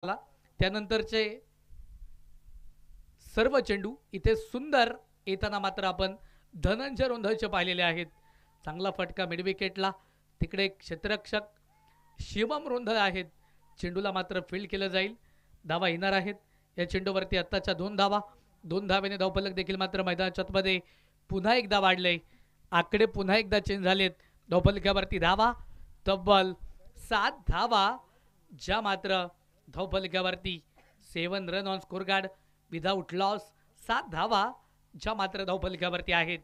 आला त्यानंतरचे सर्व चेंडू इथे सुंदर येताना मात्र आपण धनंजय रोंधळचे पाहिलेले आहेत। चांगला फटका मिड विकेटला, तिकडे क्षेत्ररक्षक शिवम रोंधळ आहेत, चेंडूला मात्र फील्ड केलं जाईल, धावा येणार आहेत। या चेंडूवरती आत्ताच्या 2 धावा, 2 धावेने धावफलक देखील मात्र मैदानाच्या आतमध्ये पुन्हा एकदा वाढले, आकडे पुन्हा एकदा चेंज झालेत। धावफलकावरती धावा तब्बल 7 धावा, ज्या मात्र धावफलकावरती 7 run on score card without loss, 7 धावा ज्या मात्र धावफलकावरती आहेत।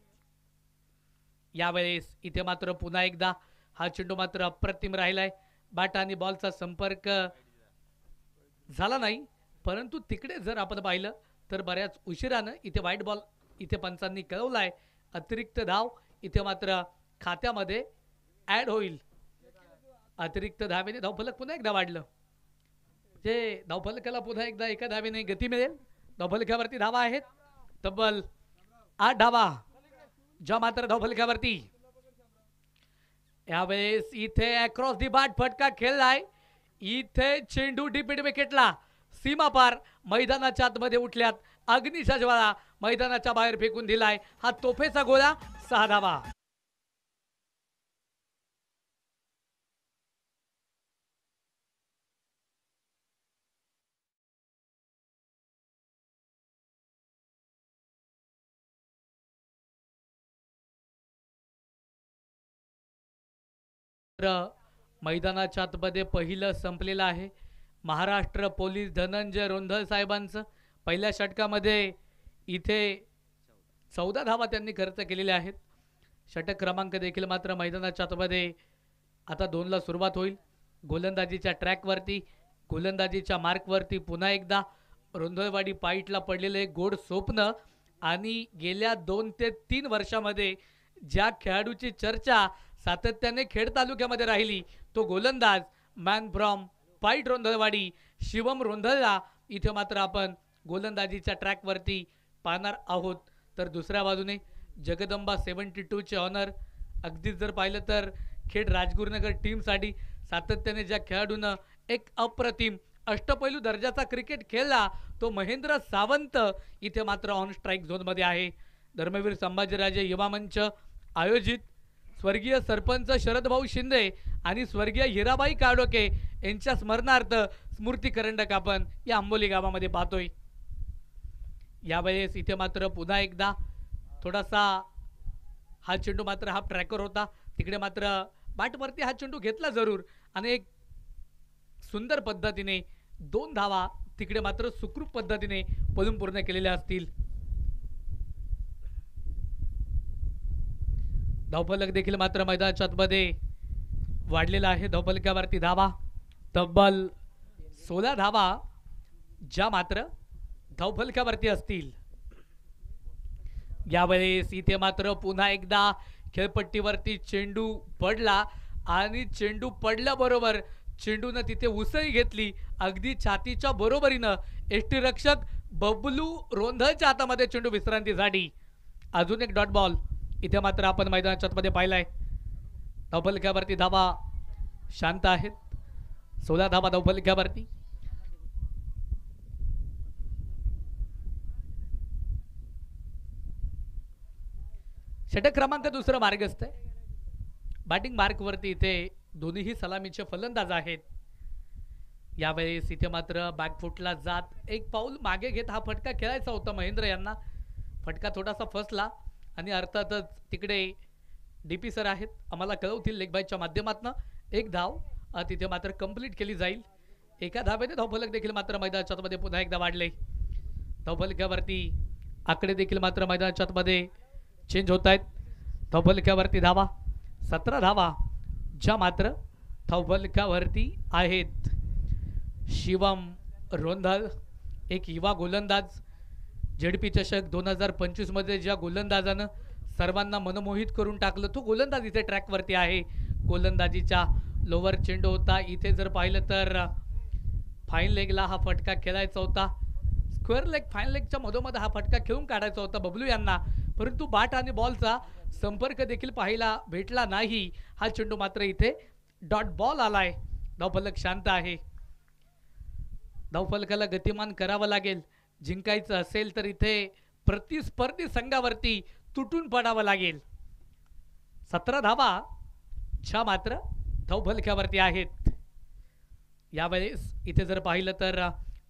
यावेळेस इथे मात्र पुन्हा एकदा हा चेंडू मात्र अप्रतिम राहिलाय, बॅट आणि बॉलचा संपर्क झाला नाही, परंतु तिकडे जर आपण पाहिलं तर बऱ्याच उशिरानं इथे व्हाईट बॉल इथे पंचांनी कळवलाय, अतिरिक्त धाव इथे मात्र खात्यामध्ये ऍड होईल। अतिरिक्त धावेने धावफलक पुन्हा एकदा वाढलं, जे धावफलकाला पुन्हा एकदा एका धावेने गती मिळेल। धावफलकावरती धावा आहेत तब्बल 8 धावा, ज्या मात्र धावफलकावरती यावेळेस इथे अक्रॉस दी बाट फटका खेळलाय, इथे चेंडू डीप मिड विकेटला, सीमा पार मैदानाच्या आतमध्ये उठल्यात, अग्निशा ज्वाळा मैदानाच्या बाहेर फेकून दिलाय, हा तोफेचा गोळा, 6 धावा। मैदानाच्या आतमध्ये पहिलं संपलेलं आहे। महाराष्ट्र पोलीस धनंजय रोंधळ साहेबांचं पहिल्या षटकामध्ये इथे 14 धावा त्यांनी खर्च केलेल्या आहेत। षटक क्रमांक देखील मात्र मैदानाच्या आतमध्ये आता 2 ला सुरुवात होईल। गोलंदाजीच्या ट्रॅकवरती, गोलंदाजीच्या मार्कवरती पुन्हा एकदा रोंधळवाडी पाईटला पडलेले गोड स्वप्न आणि गेल्या 2 ते 3 वर्षामध्ये ज्या खेळाडूची चर्चा सातत्याने खेड तालुक्यामध्ये राहिली, तो गोलंदाज मॅन फ्रॉम पाईट रोंधळवाडी शिवम रोंधळला इथे मात्र आपण गोलंदाजीच्या ट्रॅकवरती पाहणार आहोत। तर दुसऱ्या बाजूने जगदंबा 72 चे ऑनर, अगदीच जर पाहिलं तर खेड राजगुरुनगर टीमसाठी सातत्याने ज्या खेळाडूनं एक अप्रतिम अष्टपैलू दर्जाचा क्रिकेट खेळला, तो महेंद्र सावंत इथे मात्र ऑन स्ट्राईक झोनमध्ये आहे। धर्मवीर संभाजीराजे युवा मंच आयोजित स्वर्गीय सरपंच शरदभाऊ शिंदे आणि स्वर्गीय हिराबाई काडोके यांच्या स्मरणार्थ स्मृती करंडक आपण या आंबोली गावामध्ये पाहतोय। यावेळेस इथे मात्र पुन्हा एकदा थोडासा हा चेंडू मात्र हाफ ट्रॅकर होता, तिकडे मात्र बॅटवरती हा चेंडू घेतला जरूर आणि एक सुंदर पद्धतीने 2 धावा तिकडे मात्र सुखरूप पद्धतीने पळून पूर्ण केलेल्या असतील। धावफलक देखील मात्र मैदानाच्या आतमध्ये वाढलेला आहे। धावफलकावरती धावा तब्बल 16 धावा ज्या मात्र धावफलकावरती असतील। यावेळेस इथे मात्र पुन्हा एकदा खेळपट्टीवरती चेंडू पडला आणि चेंडू पडल्याबरोबर चेंडूनं तिथे उसळी घेतली, अगदी छातीच्या बरोबरीनं एसटी रक्षक बबलू रोंधळच्या हातामध्ये चेंडू विश्रांतीसाठी। अजून एक डॉट बॉल इथे मात्र आपण मैदानाच्या आतमध्ये पाहिलाय। धावफलकावरती धावा शांत आहेत, 16 धावा धावफलकावरती। षटक क्रमांक 2 मार्गस्थ आहे। बॅटिंग मार्कवरती इथे दोन्हीही सलामीचे फलंदाज आहेत। यावेळेस इथे मात्र बॅकफुटला जात एक पाऊल मागे घेत हा फटका खेळायचा होता महेंद्र यांना, फटका थोडासा फसला आणि अर्थातच तिकडे डीपी सर आहेत, आम्हाला कळवतील लेग बायच्या माध्यमातून एक धाव तिथे मात्र कंप्लीट केली जाईल। एका धावेने धावफलक देखील मात्र मैदानाच्या आतमध्ये पुन्हा एकदा वाढले। धावफलकावरती आकडे देखील मात्र मैदानाच्या आतमध्ये चेंज होत आहेत। धावफलकावरती धावा 17 धावा ज्या मात्र धावफलकावरती आहेत। शिवम रोंधळ एक युवा गोलंदाज, जेडपी चषक 2025 मध्ये ज्या गोलंदाजानं सर्वांना मनमोहित करून टाकलं, तो गोलंदाज इथे ट्रॅकवरती आहे। गोलंदाजीचा लोवर चेंडू होता, इथे जर पाहिलं तर फाईन लेगला हा फटका खेळायचा होता, स्क्वेअर लेग फाईन लेगच्या मधोमध हा फटका खेळून काढायचा होता बबलू यांना, परंतु बॅट आणि बॉलचा संपर्क देखील पाहायला भेटला नाही। हा चेंडू मात्र इथे डॉट बॉल आलाय, धावफलक शांत आहे। धावफलकाला गतिमान करावं लागेल. जिंकायचं असेल तर इथे प्रतिस्पर्धी संघावरती तुटून पडावं लागेल. 17 धावा ज्या मात्र धावफलकावरती आहेत. यावेळेस इथे जर पाहिलं तर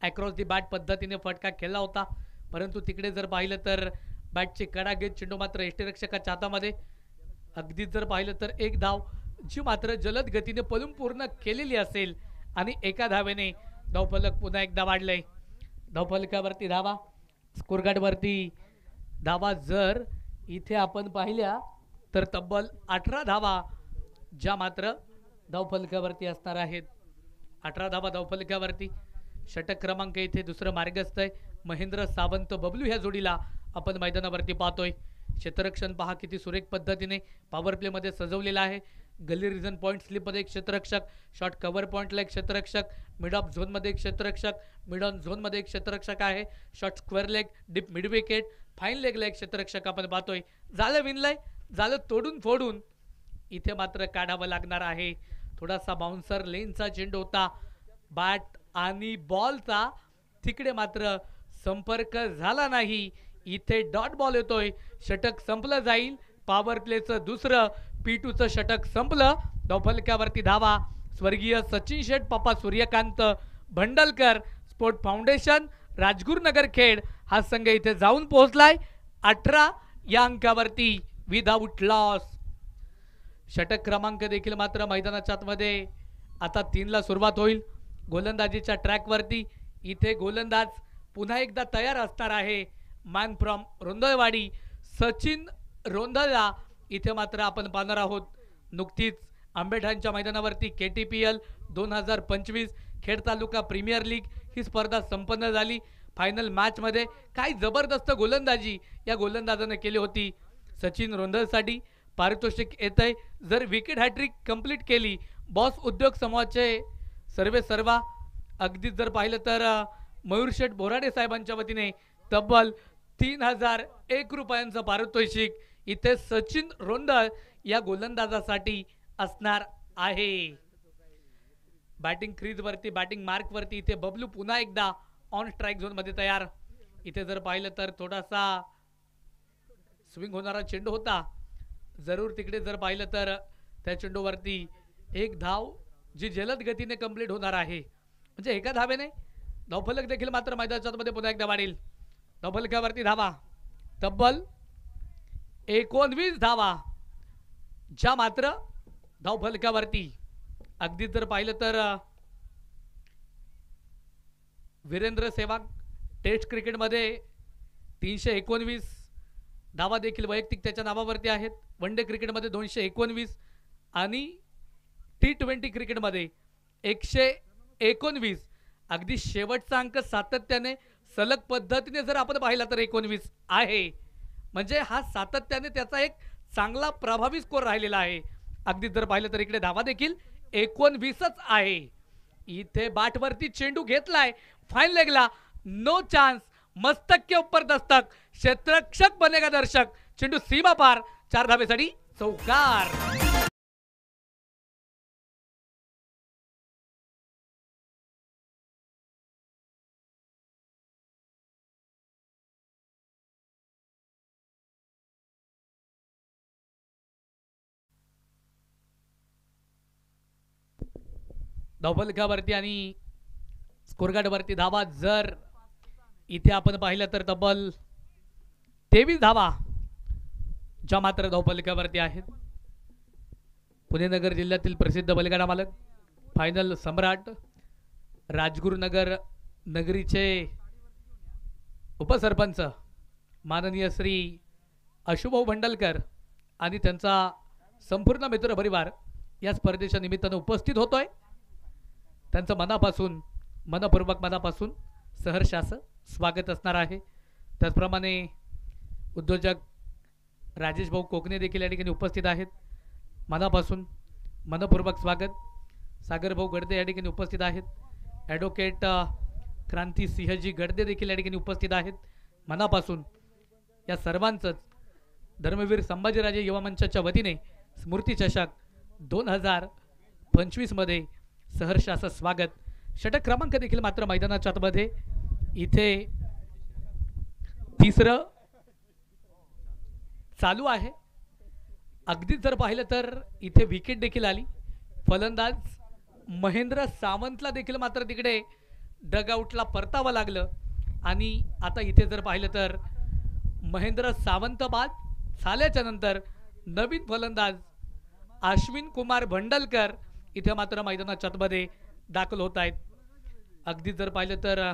अक्रॉस दी बॅट पद्धतीने फटका खेळला होता, परंतु तिकडे जर पाहिलं तर बॅटची कडा घेत चेंडू मात्र यष्टीरक्षकाच्या हातामध्ये. अगदीच जर पाहिलं तर एक धाव जी मात्र जलद गतीने पळून पूर्ण केलेली असेल आणि एका धावेने धावफलक पुन्हा एकदा वाढलंय. धावफलकावरती धावा, स्कोरकार्डवरती धावा जर इथे आपण पाहिल्या तर तब्बल 18 धावा ज्या मात्र धावफलकावरती असणार आहेत. 18 धावा धावफलकावरती. षटक क्रमांक इथे दुसरं मार्गस्थ आहे. महेंद्र सावंत बबलू ह्या जोडीला आपण मैदानावरती पाहतोय. क्षेत्ररक्षण पहा किती सुरेख पद्धतीने पॉवर प्लेमध्ये सजवलेला आहे. गली रिझन पॉईंट स्लिपमध्ये एक क्षेत्ररक्षक, शॉर्ट कव्हर पॉईंटला एक क्षेत्ररक्षक, मिड ऑफ झोनमध्ये एक क्षेत्ररक्षक, मिड ऑन झोनमध्ये एक क्षेत्ररक्षक आहे. Short square leg, deep mid wicket, fine लेगला एक क्षेत्ररक्षक आपण पाहतोय. झालं विनलंय, झालं तोडून फोडून. इथे मात्र काढावं लागणार आहे. थोडासा बाउन्सर लेनचा चेंडू होता बॅट आणि बॉलचा, तिकडे मात्र संपर्क झाला नाही. इथे डॉट बॉल येतोय. षटक संपलं जाईल. पॉवर प्लेचं दुसरं P2चं षटक संपलं. धावफलकावरती धावा. स्वर्गीय सचिन शेठ पापा सूर्यकांत भंडलकर स्पोर्ट फाउंडेशन राजगुरुनगर खेड हा संघ इथे जाऊन पोहोचलाय 18 या अंकावरती विदाउट लॉस. षटक क्रमांक देखील मात्र मैदानाच्या आतमध्ये आता 3 ला सुरुवात होईल. गोलंदाजीच्या ट्रॅकवरती इथे गोलंदाज पुन्हा एकदा तयार असणार आहे. मॅन फ्रॉम रोंदळवाडी सचिन रोंदळला इथे मात्र आपण पाहणार आहोत. नुकतीच आंबेठाणच्या मैदानावरती KTPL 2025 खेड तालुका प्रीमियर लीग ही स्पर्धा संपन्न झाली. फायनल मॅचमध्ये काय जबरदस्त गोलंदाजी या गोलंदाजाने केली होती. सचिन रोंदळसाठी पारितोषिक येत आहे. जर विकेट हॅट्रिक कंप्लीट केली बॉस उद्योग समूहाचे सर्वे सर्वा अगदीच जर पाहिलं तर मयूर शेठ बोराडे साहेबांच्या वतीने तब्बल 3001 रुपयांचं पारितोषिक इथे सचिन रोंदळ या गोलंदाजासाठी असणार आहे. बॅटिंग क्रीजवरती, बॅटिंग मार्कवरती इथे बबलू पुन्हा एकदा ऑन स्ट्राईक झोनमध्ये तयार. इथे जर पाहिलं तर थोडासा स्विंग होणारा चेंडू होता. जरूर तिकडे जर पाहिलं तर त्या चेंडूवरती एक धाव जी जलद गतीने कंप्लीट होणार आहे. म्हणजे एका धावेने धावफलक देखील मात्र मैदानामध्ये पुन्हा एकदा वाढेल. धावफलकावरती धावा तब्बल 19 धावा ज्या मात्र धावफलकावरती. अगदीच जर पाहिलं तर वीरेंद्र सेहवाग टेस्ट क्रिकेटमध्ये 319 धावा देखील वैयक्तिक त्याच्या नावावरती आहेत. वन डे क्रिकेटमध्ये 219 आणि T20 क्रिकेटमध्ये 119. अगदी शेवटचा अंक सातत्याने सलग पद्धतीने जर आपण पाहिला तर 19 आहे. म्हणजे हा सातत्याने त्याचा एक चांगला प्रभावी स्कोर राहिलेला आहे. अगदी जर पाहिलं तर इकडे धावा देखील 19च आहे. इथे बाटवरती चेंडू घेतलाय फाईन लेगला, नो चान्स, मस्तक के ऊपर दस्तक, क्षेत्ररक्षक बनेगा दर्शक, चेंडू सीमा पार, 4 धावेसाठी चौकार. धावफलकावरती आणि स्कोरकार्डवरती धावा जर इथे आपण पाहिलं तर तब्बल 23 धावा ज्या मात्र धावफलकावरती आहेत. पुणे नगर जिल्ह्यातील प्रसिद्ध बैलगाडा मालक, फायनल सम्राट, राजगुरुनगर नगरीचे उपसरपंच माननीय श्री अशुभाऊ भंडलकर आणि त्यांचा संपूर्ण मित्र परिवार या स्पर्धेच्या निमित्तानं उपस्थित होतोय. त्यांचं मनपूर्वक मनापासून सहर्षास स्वागत असणार आहे. त्याचप्रमाणे उद्योजक राजेश भाऊ कोकणे देखील या ठिकाणी उपस्थित आहेत. मनापासून मनपूर्वक स्वागत. सागर भाऊ गडदे या ठिकाणी उपस्थित आहेत. ॲडव्होकेट क्रांती सिंहजी गडदे देखील या ठिकाणी उपस्थित आहेत. मनापासून या सर्वांचंच धर्मवीर संभाजीराजे युवा मंचाच्या वतीने स्मृती चषक 2025 मध्ये सहर्ष असं स्वागत. षटक क्रमांक देखील मात्र मैदानाच्या आतमध्ये इथे तिसरं चालू आहे। अगदीच जर पाहिलं तर इथे विकेट देखील आली। फलंदाज महेंद्र सावंतला देखील मात्र तिकडे डगआउटला परतावं लागलं आणि आता इथे जर पाहिलं तर महेंद्र सावंत बाद झाल्याच्या नंतर नवीन फलंदाज अश्विन कुमार भंडलकर इथे मात्र मैदानाच्या आतमध्ये दाखल होत आहेत। अगदी जर पाहिलं तर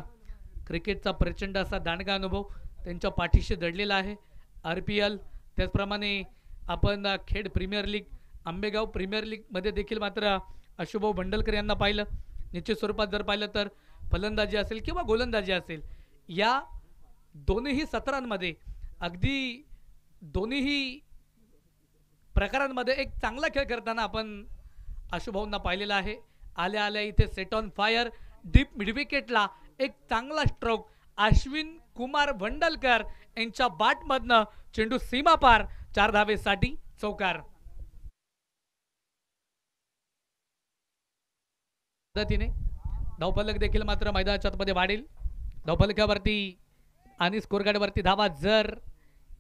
क्रिकेटचा प्रचंड असा दांडगा अनुभव त्यांच्या पाठीशी दडलेला आहे। RPL त्याचप्रमाणे आपण Khed premier league, Ambegaon premier league मध्ये देखील मात्र अशुभाऊ भंडलकर यांना पाहिलं। निश्चित स्वरूपात जर पाहिलं तर फलंदाजी असेल किंवा गोलंदाजी असेल, या दोन्ही सत्रांमध्ये अगदी दोन्ही प्रकारांमध्ये एक चांगला खेळ करताना आपण अशुभाऊंना पाहिलेला आहे। आल्या आल्या इथे set on fire deep mid विकेटला एक चांगला स्ट्रोक अश्विन कुमार भंडलकर यांच्या बॅटमधनं चेंडू सीमा पार 4 धावेसाठी चौकार। पद्धतीने धावफलक देखील मात्र मैदानाच्या आतमध्ये वाढेल। धावफलकावरती आणि स्कोर कार्डवरती धावा जर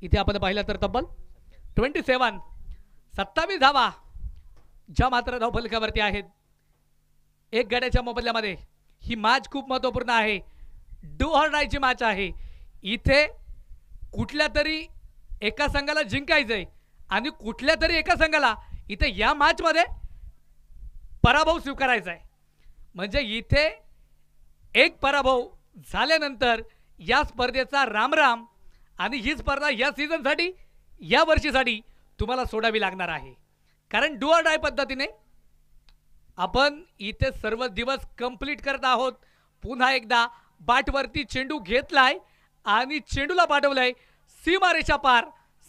इथे आपण पाहिलं तर तब्बल 27 धावा ज्या मात्र धावफलकावरती आहेत। एक गड्याच्या मोबदल्यामध्ये ही मॅच खूप महत्त्वपूर्ण आहे। डू ऑर डायची मॅच आहे। इथे कुठल्या तरी एका संघाला जिंकायचंय आणि कुठल्या तरी एका संघाला इथे या मॅच मध्ये पराभव स्वीकारायचा आहे। म्हणजे इथे एक पराभव झाल्यानंतर या स्पर्धेचा रामराम आणि ही स्पर्धा या सीझनसाठी या वर्षीसाठी तुम्हाला सोडावी लागणार आहे। कारण डू ऑर डाय पद्धतीने आपण इथे सर्व दिवस कंप्लीट करत आहोत। पुन्हा एकदा बॅटवरती चेंडू घेतलाय आणि चेंडूला पाठवलाय सीमारेषा पार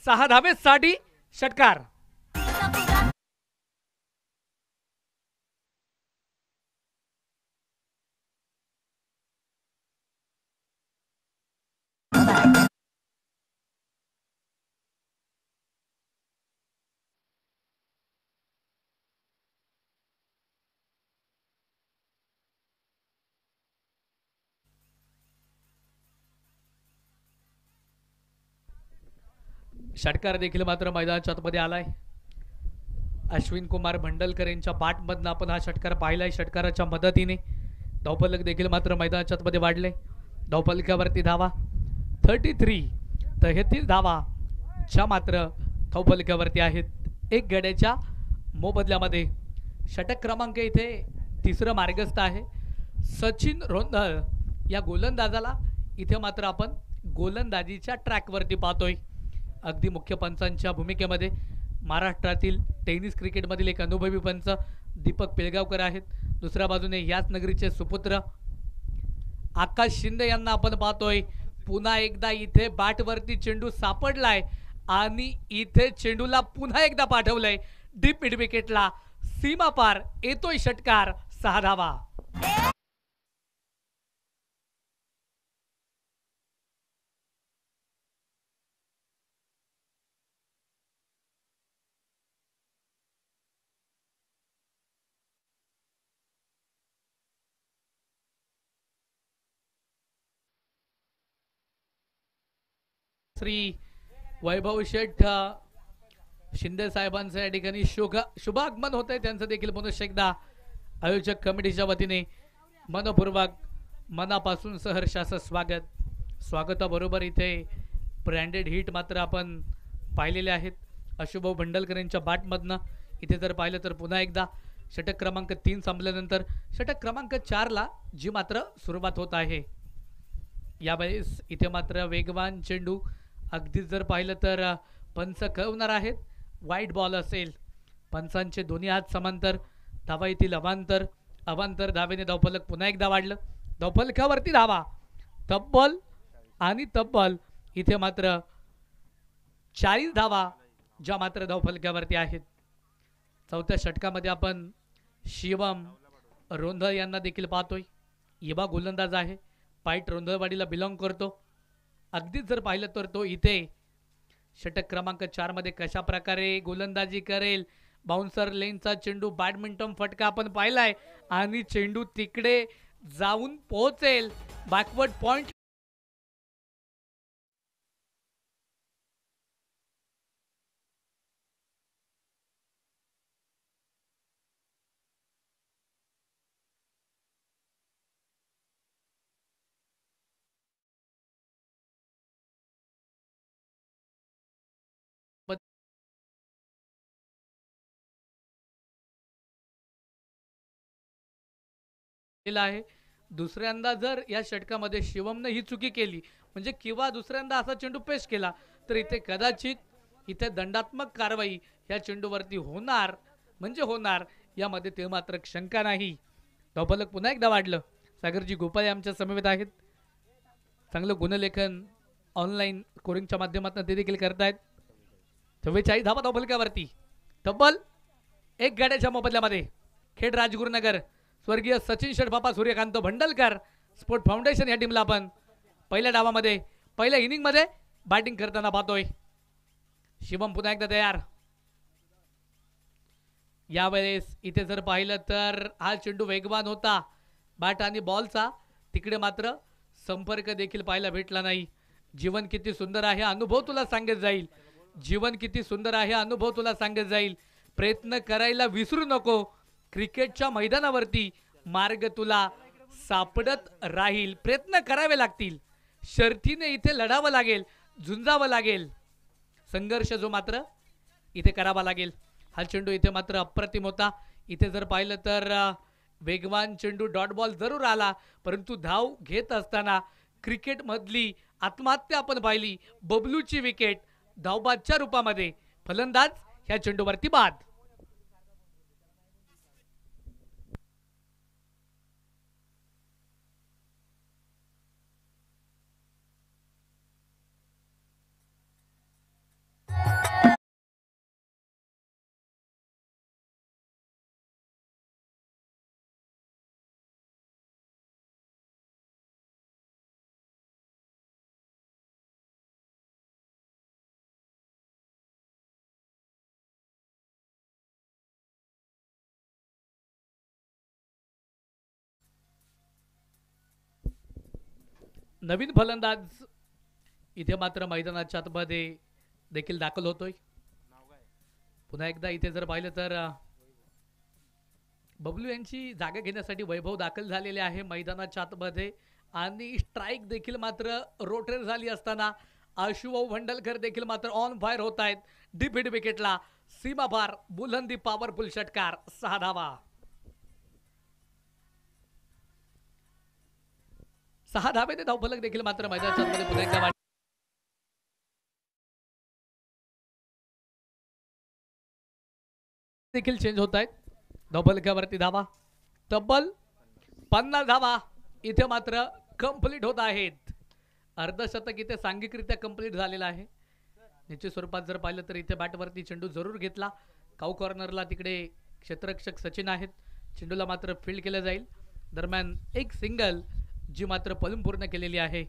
6 धावेसाठी षटकार। षटकार देखील मात्र मैदानाच्या आतमध्ये आलाय। अश्विन कुमार भंडलकर यांच्या बॅटमधनं आपण हा षटकार पाहिलाय। षटकाराच्या मदतीने धावफलक देखील मात्र मैदानाच्या आतमध्ये वाढले। धावफलकावरती धावा 33 धावा ज्या मात्र धावफलकावरती आहेत। एक गड्याच्या मोबदल्यामध्ये षटक क्रमांक इथे तिसरं मार्गस्थ आहे सचिन रोंधळ या गोलंदाजाला इथे मात्र आपण गोलंदाजीच्या ट्रॅकवरती पाहतोय। अगदी मुख्य पंचांच्या भूमिकेमध्ये महाराष्ट्रातील टेनिस क्रिकेटमधील एक अनुभवी पंच दीपक पिळगावकर आहेत। दुसऱ्या बाजूने याच नगरीचे सुपुत्र आकाश शिंदे यांना आपण पाहतोय। पुन्हा एकदा इथे बॅटवरती चेंडू सापडलाय आणि इथे चेंडूला पुन्हा एकदा पाठवलंय डीप मिड विकेटला सीमा पार येतोय षटकार 6 धावा। श्री वैभव शेठ शिंदे साहेबांचं या ठिकाणी शुभागमन होत आहे। त्यांचं देखील पुन्हा एकदा आयोजक कमिटीच्या वतीने मनपूर्वक मनापासून सहर्षाचं स्वागताबरोबर इथे ब्रँडेड हिट मात्र आपण पाहिलेले आहेत अशुभाऊ भंडलकर यांच्या बॅटमधनं। इथे जर पाहिलं तर पुन्हा एकदा षटक क्रमांक 3 संपल्यानंतर षटक क्रमांक 4 ला जी मात्र सुरुवात होत आहे। यावेळेस इथे मात्र वेगवान चेंडू अगदीच जर पाहिलं तर पंच कळवणार आहेत। वाईट बॉल असेल, पंचांचे दोन्ही हात समांतर, धावा येथील अवांतर धावेने धावफलक पुन्हा एकदा वाढलं। धावफलकावरती धावा तब्बल इथे मात्र 40 धावा ज्या मात्र धावफलकावरती आहेत। चौथ्या षटकामध्ये आपण शिवम रोंधळ यांना देखील पाहतोय। युवा गोलंदाज आहे, पाईट रोंधळवाडीला बिलॉंग करतो। अगदीच जर पाहिलं तर तो इथे षटक क्रमांक 4 मध्ये कशा प्रकारे गोलंदाजी करेल। बाउन्सर लेनचा चेंडू बॅडमिंटन फटका आपण पाहिलाय आणि चेंडू तिकडे जाऊन पोहोचेल बॅकवर्ड पॉइंट आहे. दुसऱ्यांदा जर या षटकामध्ये शिवमने ही चुकी केली म्हणजे किंवा दुसऱ्यांदा असा चेंडू पेश केला तर इथे कदाचित इथे दंडात्मक कारवाई या चेंडूवरती होणार म्हणजे होणार यामध्ये ते मात्र शंका नाही. धावफलक पुन्हा एकदा वाढलं. सागरजी गोपाळे आमच्या समवेत आहेत. चांगलं गुणलेखन ऑनलाईन स्कोरिंगच्या माध्यमातून ते देखील करतायत. 44 धावा धावफलकावरती. तब्बल एक गाड्याच्या मोबदल्यामध्ये खेड राजगुरुनगर स्वर्गीय सचिन षडबापा सूर्यकांत भंडलकर स्पोर्ट फाउंडेशन या टीमला आपण पहिल्या डावामध्ये पहिल्या इनिंगमध्ये बॅटिंग करताना पाहतोय. शिवम पुन्हा एकदा तयार. यावेळेस इथे जर पाहिलं तर हा चेंडू वेगवान होता बॅट आणि बॉलचा. तिकडे मात्र संपर्क देखील पाहायला भेटला नाही. जीवन किती सुंदर आहे अनुभव तुला सांगत जाईल. जीवन किती सुंदर आहे अनुभव तुला सांगत जाईल. प्रयत्न करायला विसरू नको. क्रिकेटच्या मैदानावरती मार्ग तुला सापडत राहील. प्रयत्न करावे लागतील. शर्थीने इथे लढावं लागेल. झुंजावं लागेल. संघर्ष जो मात्र इथे करावा लागेल. हा चेंडू इथे मात्र अप्रतिम होता. इथे जर पाहिलं तर वेगवान चेंडू डॉट बॉल जरूर आला परंतु धाव घेत असताना क्रिकेट मधली आत्महत्या आपण पाहिली. बबलूची विकेट धावबादच्या रूपामध्ये फलंदाज ह्या चेंडूवरती बाद. नवीन फलंदाज इथे मात्र मैदानाच्या आतमध्ये देखील दाखल होतोय. पुन्हा एकदा इथे जर पाहिलं तर बबलू यांची जागा घेण्यासाठी वैभव दाखल झालेले आहे मैदानाच्या आतमध्ये आणि स्ट्राईक देखील मात्र रोटेट झाली असताना आशुभाऊ भंडलकर देखील मात्र ऑन फायर होत आहेत. डीप हिट विकेटला सीमा पार बुलंदी पॉवरफुल षटकार 6 धावा. 6 धावेने धावफलक देखील मात्र मैदानाच्या आतमध्ये पुन्हा एकदा देखील चेंज होत आहेत. धावफलकावरती धावा तब्बल 50 धावा इथे मात्र कंप्लीट होत आहेत. अर्धशतक इथे सांघिकरित्या कंप्लीट झालेला आहे. निश्चित स्वरूपात जर पाहिलं तर इथे बॅटवरती चेंडू जरूर घेतला. काऊ कॉर्नरला तिकडे क्षेत्ररक्षक सचिन आहेत. चेंडूला मात्र फील्ड केलं जाईल. दरम्यान एक सिंगल जी मात्र पलून पूर्ण केलेली आहे.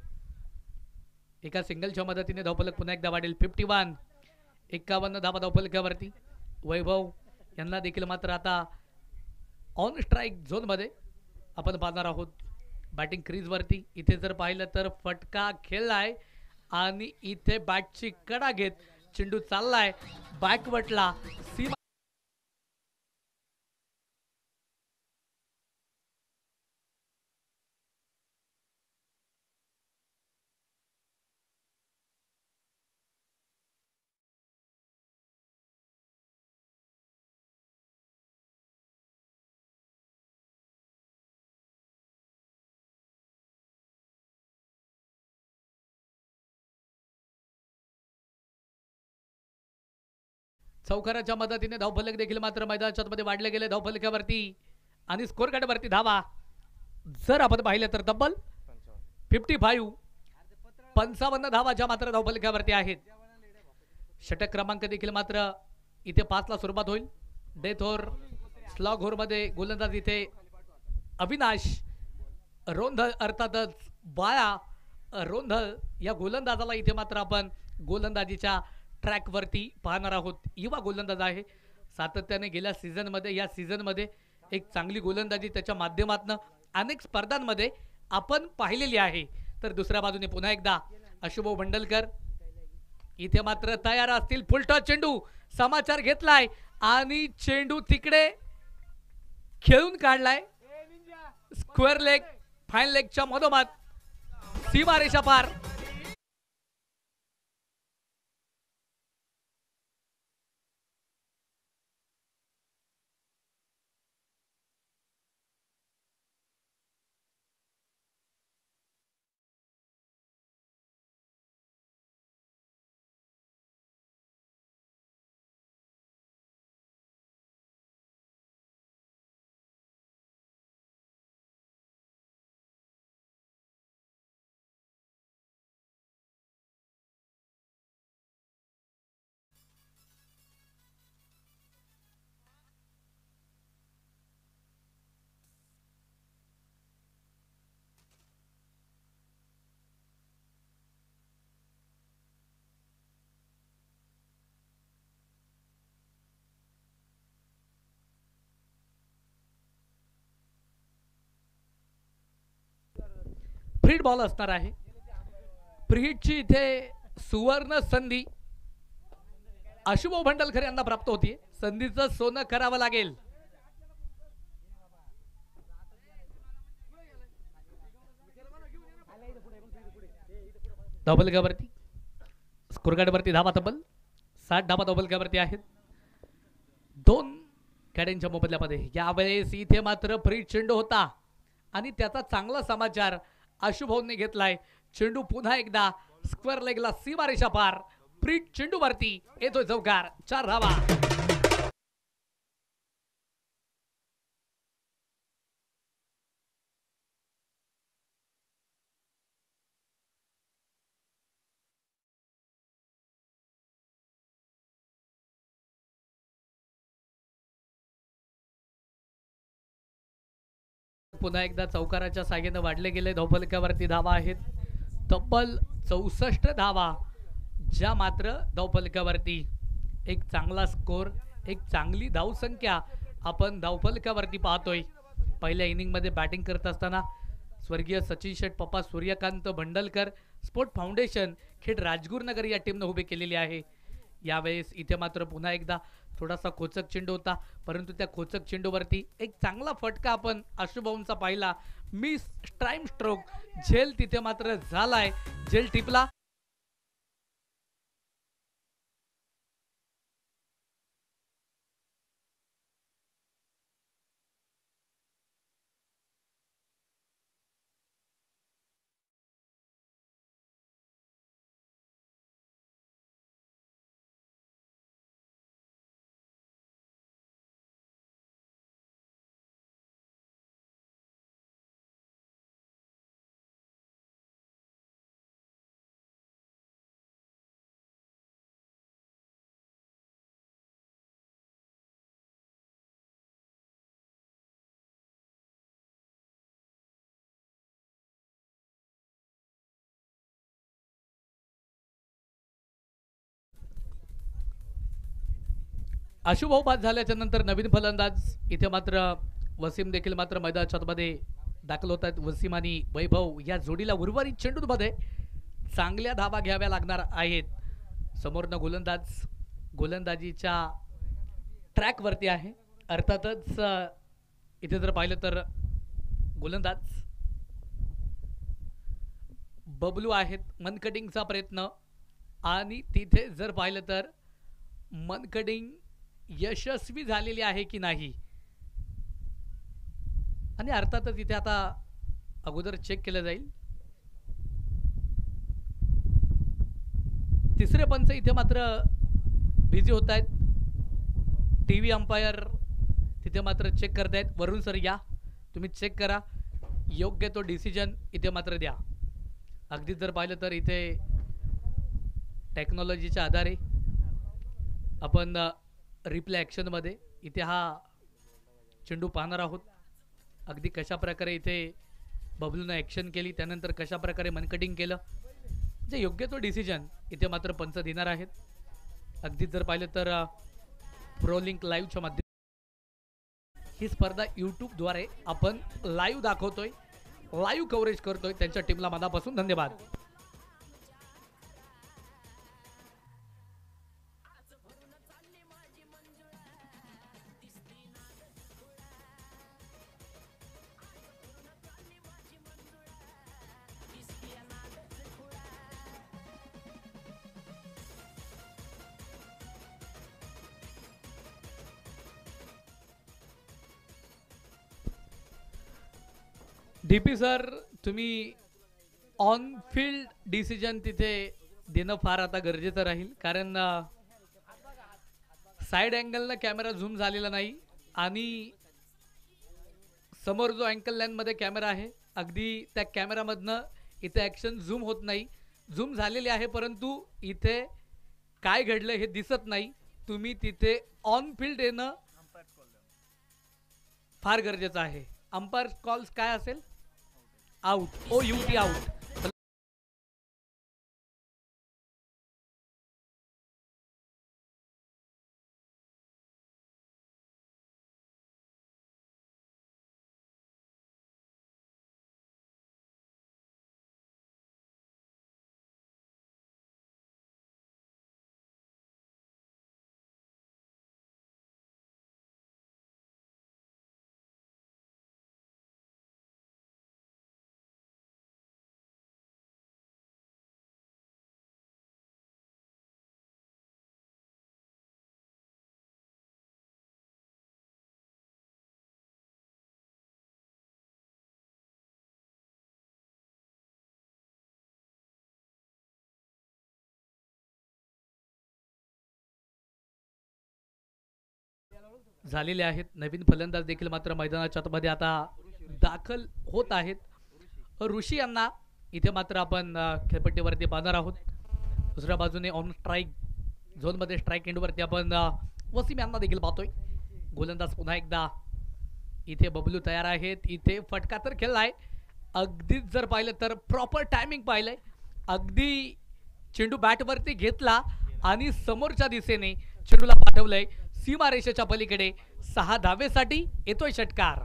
एका सिंगलच्या मदतीने धावफलक पुन्हा एकदा वाढेल. 51 51 धावा धावफलकावरती. वैभव यांना देखील मात्र आता ऑन स्ट्राईक झोनमध्ये आपण पाहणार आहोत. बॅटिंग क्रीजवरती इथे जर पाहिलं तर फटका खेळलाय आणि इथे बॅटची कडा घेत चेंडू चाललाय बॅकवर्डला. सीमा चौकाराच्या मदतीने धावफलक देखील मात्र मैदानाच्या मध्ये वाढले गेले. धावफलकावरती आणि स्कोर कार्डवरती धावा जर आपण पाहिलं तर तब्बल 55 धावाच्या मात्र धावफलकावरती आहेत. षटक क्रमांक देखील मात्र इथे 5 ला सुरुवात होईल. डेथ ओव्हर स्लॉग ओव्हर मध्ये गोलंदाज इथे अविनाश रोंधळ अर्थातच बाळा रोंधळ या गोलंदाजाला इथे मात्र आपण गोलंदाजीच्या ट्रॅक वरती पाहणार आहोत. युवा गोलंदाज आहे. सातत्याने गेल्या सीझन मध्ये या सीझन मध्ये एक चांगली गोलंदाजी त्याच्या माध्यमातून अनेक स्पर्धांमध्ये आपण पाहिलेली आहे। तर दुसऱ्या बाजूने पुन्हा एकदा अशुभाऊ भंडलकर इथे मात्र तयार असतील। फुलटॉस चेंडू समाचार घेतलाय आणि चेंडू तिकडे खेळून काढलाय स्क्वेअर लेग फाईन लेगच्या मधोमध सीमारेषा पार। फ्रीड बॉल असणार आहे। फ्रीडची इथे सुवर्ण संधी अशुभाऊ भंडलकर यांना प्राप्त होती। संधीचं सोनं करावं लागेल। धावफलकावरती स्कोरकार्डवरती धावा तब्बल 60 धावा धावफलकावरती आहेत। 2 खेळाडूंच्या मोबदल्यामध्ये यावेळेस इथे मात्र फ्रीड चेंडू होता आणि त्याचा चांगला समाचार अशुभाऊंनी घेतलाय। चेंडू पुन्हा एकदा स्क्वेअर लेगला सीमारेषा पार। फ्रीड चेंडू वरती येतोय चौकार 4 धावा। पुन्हा एकदा चौकाराच्या साहाय्याने वाढले गेले। धावफलकावरती धावा आहेत तब्बल 64 धावा, ज्या मात्र धावफलकावरती एक चांगला स्कोर, एक चांगली धावसंख्या आपण धावफलकावरती पाहतोय। पहिल्या इनिंगमध्ये बॅटिंग करत असताना स्वर्गीय सचिन शेठ पप्पा सूर्यकांत भंडलकर स्पोर्ट फाउंडेशन खेड राजगुरुनगर या टीमने उभे केलेली आहे। यावेळेस इथे मात्र पुन्हा एकदा थोडासा खोचक चेंडू होता, परंतु त्या खोचक चेंडूवरती एक चांगला फटका आपण अशुभाऊंचा पाहिला। मिस स्ट्राइम स्ट्रोक झेल तिथे मात्र झालाय, झेल टिपला। अशुभाऊ बाद झाल्याच्या नंतर नवीन फलंदाज इथे मात्र वसीम देखील मात्र मैदानामध्ये दाखल होत आहेत। वसीम आणि वैभव या जोडीला उर्वरित चेंडूमध्ये चांगल्या धावा घ्याव्या लागणार आहेत। समोरनं गोलंदाज गोलंदाजीच्या ट्रॅकवरती आहे। अर्थातच इथे जर पाहिलं तर गोलंदाज बबलू आहेत। मनकटिंगचा प्रयत्न आणि तिथे जर पाहिलं तर मनकटिंग यशस्वी झालेली आहे की नाही, आणि अर्थातच इथे आता अगोदर चेक केलं जाईल। तिसरे पंच इथे मात्र बिझी होत आहेत। टीव्ही अंपायर तिथे मात्र चेक करतायत। वरुण सर या, तुम्ही चेक करा, योग्य तो डिसिजन इथे मात्र द्या। अगदी जर पाहिलं तर इथे टेक्नॉलॉजीच्या आधारे आपण रिप्ले ॲक्शनमध्ये इथे हा चेंडू पाहणार आहोत। अगदी कशा प्रकारे इथे बबलूनं ॲक्शन केली, त्यानंतर कशा प्रकारे मनकटिंग केलं, जे योग्य तो डिसिजन इथे मात्र पंच देणार आहेत। अगदी जर पाहिलं तर प्रो लिंक लाईव्हच्या माध्यमातून ही स्पर्धा यूट्यूबद्वारे आपण लाईव्ह दाखवतोय, लाईव्ह कव्हरेज करतोय. त्यांच्या टीमला मनापासून धन्यवाद. डीपी सर, तुम्ही ऑन फील्ड डिसिजन तिथे देणं फार आता गरजेचं राहील, कारण साइड अँगलनं कॅमेरा झूम झालेला नाही आणि समोर जो अँकल लाईनमध्ये कॅमेरा आहे अगदी त्या कॅमेरामधनं इथे ॲक्शन झूम होत नाही. झूम झालेली आहे परंतु इथे काय घडलं हे दिसत नाही. तुम्ही तिथे ऑन फील्ड येणं फार गरजेचं आहे. अंपायर कॉल्स काय असेल? Out, OUT out. झालेले आहेत. नवीन फलंदाज देखील मात्र मैदानाच्या आतमध्ये आता दाखल होत आहेत. ऋषी यांना इथे मात्र आपण खेळपट्टीवरती पाहणार आहोत. दुसऱ्या बाजूने ऑन स्ट्राईक झोनमध्ये स्ट्राईक एंडवरती आपण वसीम यांना देखील पाहतोय. गोलंदाज पुन्हा एकदा इथे बबलू तयार आहेत. इथे फटका तर खेळलाय, अगदीच जर पाहिलं तर प्रॉपर टायमिंग पाहिलंय. अगदी चेंडू बॅटवरती घेतला आणि समोरच्या दिशेने चेंडूला पाठवलंय सीमारेषेच्या पलीकडे. 6 धावेसाठी येतोय षटकार.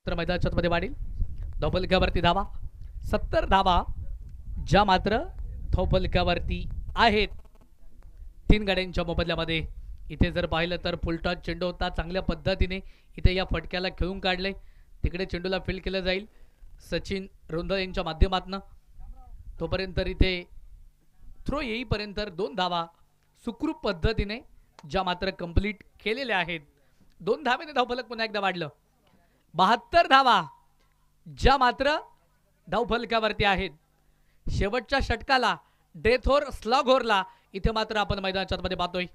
तर मैदानाच्या मध्ये वाढील धावफलकावरती धावा 70 धावा ज्या मात्र धावफलकावरती आहेत 3 गाड्यांच्या मोबदल्यामध्ये. इथे जर पाहिलं तर फुलटॉस चेंडू होता, चांगल्या पद्धतीने इथे या फटक्याला खेळून काढले. तिकडे चेंडूला फील्ड केलं जाईल सचिन रोंधळ यांच्या माध्यमातून. तोपर्यंत इथे थ्रो येईपर्यंत 2 धावा सुखरूप पद्धतीने ज्या मात्र कंप्लीट केलेल्या आहेत. 2 धावेने धावफलक पुन्हा एकदा वाढलं. 72 धावा ज्या मात्र धावफलकावरती आहेत. शेवटच्या षटकाला डेथोर स्लॉगहोरला इथे मात्र आपण मैदानाच्या मध्ये पाहतोय.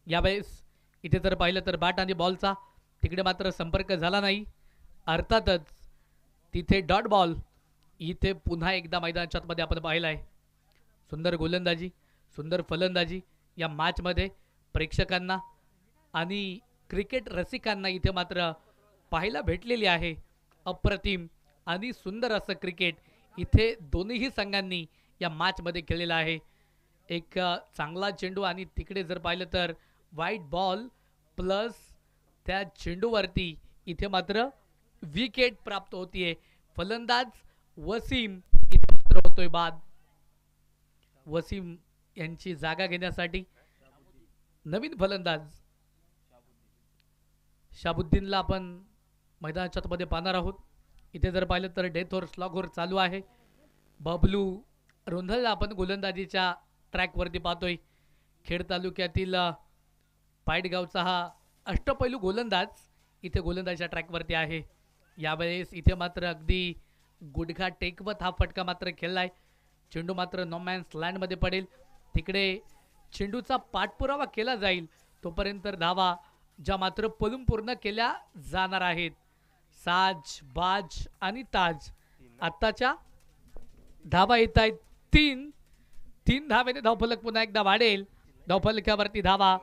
यावेळेस इथे जर पाहिलं तर बॅट आणि बॉलचा तिकडे मात्र संपर्क झाला नाही. अर्थातच तिथे डॉट बॉल इथे पुन्हा एकदा मैदानाच्या मध्ये आपण पाहिलं आहे. सुंदर गोलंदाजी, सुंदर फलंदाजी या मॅचमध्ये प्रेक्षकांना आणि क्रिकेट रसिकांना इथे मात्र पाहायला भेटलेली आहे. अप्रतिम आणि सुंदर असं क्रिकेट इथे दोन्ही संघांनी या मॅचमध्ये खेळलेलं आहे. एक चांगला चेंडू आणि तिकडे जर पाहिलं तर वाईट बॉल प्लस त्या चेंडूवरती इथे मात्र विकेट प्राप्त होतीये. फलंदाज वसीम इथे मात्र होतोय बाद. वसीम यांची जागा घेण्यासाठी नवीन फलंदाज शाबुद्दीनला आपण मैदानाच्या मध्ये पाहणार आहोत. इथे जर पाहिलं तर डेथोर स्लॉगहोर चालू आहे. बबलू रोंधळला आपण गोलंदाजीच्या ट्रॅकवरती पाहतोय. खेड तालुक्यातील पायटगावचा हा अष्टपैलू गोलंदाज इथे गोलंदाजीच्या ट्रॅकवरती आहे. यावेळेस इथे मात्र अगदी गुडघा टेकवत हा फटका मात्र खेळलाय. चेंडू मात्र नो मॅन्स लँडमध्ये पडेल. तिकडे चेंडूचा पाठपुरावा केला जाईल तोपर्यंत धावा ज्या मात्र पळून पूर्ण केल्या जाणार आहेत. साज, बाज आणि ताज आत्ताच्या धावा येत आहेत 3 धावेने धावफलक पुन्हा एकदा वाढेल. धावफलकावरती धावा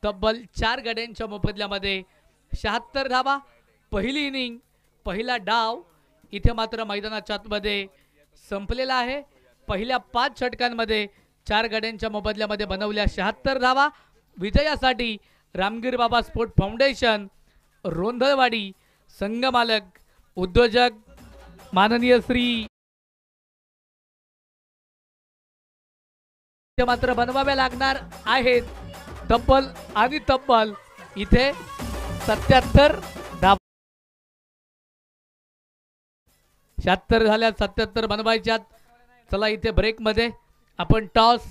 तब्बल 4 गड्यांच्या मोबदल्यामध्ये 76 धावा. पहिली इनिंग, पहिला डाव इथे मात्र मैदानाच्या आतमध्ये संपलेला आहे. पहिल्या 5 षटकांमध्ये 4 गाड्यांच्या मोबदल्यामध्ये बनवल्या 76 धावा. विजयासाठी रामगीर बाबा स्पोर्ट फाउंडेशन रोंधळवाडी संघमालक उद्योजक माननीय श्री मात्र बनवाव्या लागणार आहेत. तब्बल इथे 77 धावा 76 झाल्या 77 बनवायच्यात. चला इथे ब्रेक मध्ये आपण टॉस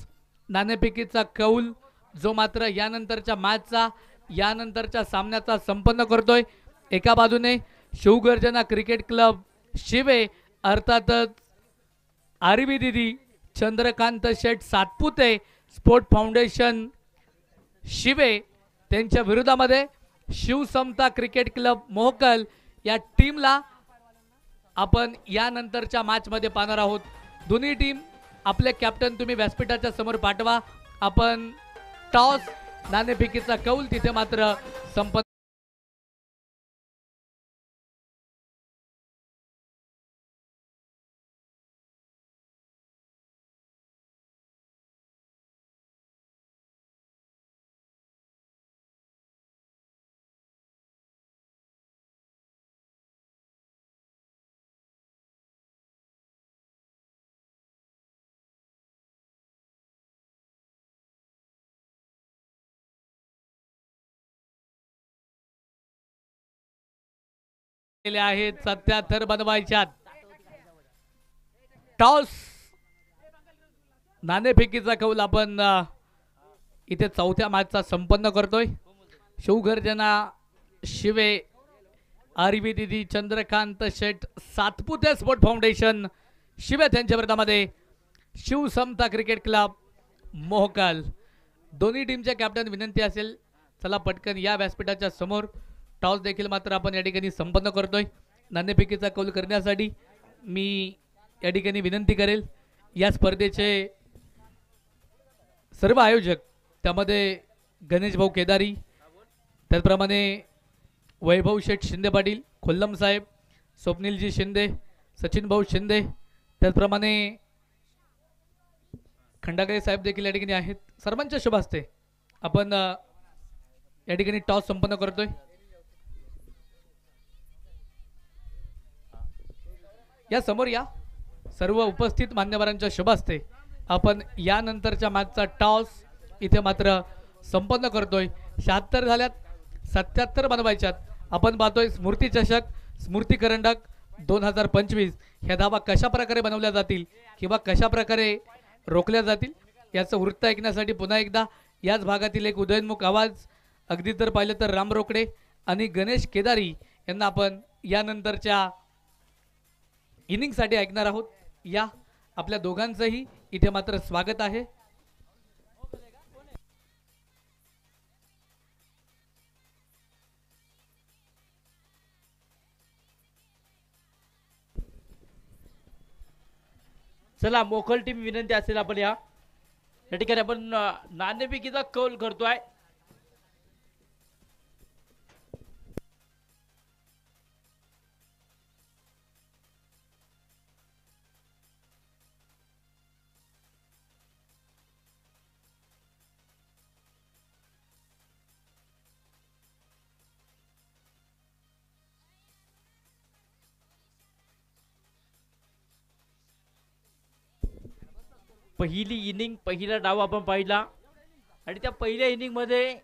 नाणेफेकीचा कौल जो मात्र यानंतरच्या मॅचचा यानंतरच्या सामन्याचा संपन्न करतोय. एका बाजूने शिवगर्जना क्रिकेट क्लब शिवे अर्थातच आरबी दिदी चंद्रकांत शेठ सातपुते स्पोर्ट फाउंडेशन शिवे त्यांच्या विरोधामध्ये शिवसमता क्रिकेट क्लब मोहकल या टीमला आपण यानंतरच्या मॅच मध्ये पाहणार आहोत. दोन्ही टीम आपले कॅप्टन तुम्ही व्यासपीठाच्या समोर पाठवा. आपण टॉस नाणेफेकीचा कौल तिथे मात्र संपन्न आहेत. 77 बनवायच्यात. टॉस नाणेफेकीचा कौल आपण इथे चौथ्या मॅचचा संपन्न करतोय. शिवगर्जना शिवे आरबी दिदी चंद्रकांत शेठ सातपुते स्पोर्ट फाउंडेशन शिवे त्यांच्या विरोधामध्ये शिवसमता क्रिकेट क्लब मोहकल. दोन्ही टीमच्या कॅप्टन विनंती असेल चला पटकन या व्यासपीठाच्या समोर. टॉस देखील मात्र आपण या ठिकाणी संपन्न करतोय. नाणेफेकीचा कौल करण्यासाठी मी या ठिकाणी विनंती करेल या स्पर्धेचे सर्व आयोजक त्यामध्ये गणेश भाऊ केदारी त्याचप्रमाणे वैभव शेठ शिंदे पाटील खोल्लम साहेब स्वप्नीलजी शिंदे सचिन भाऊ शिंदे त्याचप्रमाणे खंडागळे साहेब देखील या ठिकाणी आहेत. सर्वांच्या शुभ हस्ते आपण या ठिकाणी टॉस संपन्न करतोय. या समोर या सर्व उपस्थित मान्यवरांच्या शुभ हस्ते आपण यानंतरच्या मॅचचा टॉस इथे मात्र संपन्न करतोय. 76 झाल्यात 77 बनवायच्यात. आपण पाहतोय स्मृती चषक स्मृती करंडक 2025 ह्या धावा कशा प्रकारे बनवल्या जातील किंवा कशा प्रकारे रोखल्या जातील याचं वृत्त ऐकण्यासाठी पुन्हा एकदा याच भागातील एक उदयनमुख आवाज अगदी तर पाहिलं तर राम रोकडे आणि गणेश केदारी यांना आपण यानंतरच्या इनिंगसाठी ऐकणार आहोत. या आपल्या दोघांचंही इथे मात्र स्वागत आहे. चला मोकल टीम विनंती असेल आपण या ठिकाणी आपण नाणेफेकीचा कौल करतोय. पहिली इनिंग पहिला डाव आपण पाहिला आणि त्या पहिल्या इनिंग मध्ये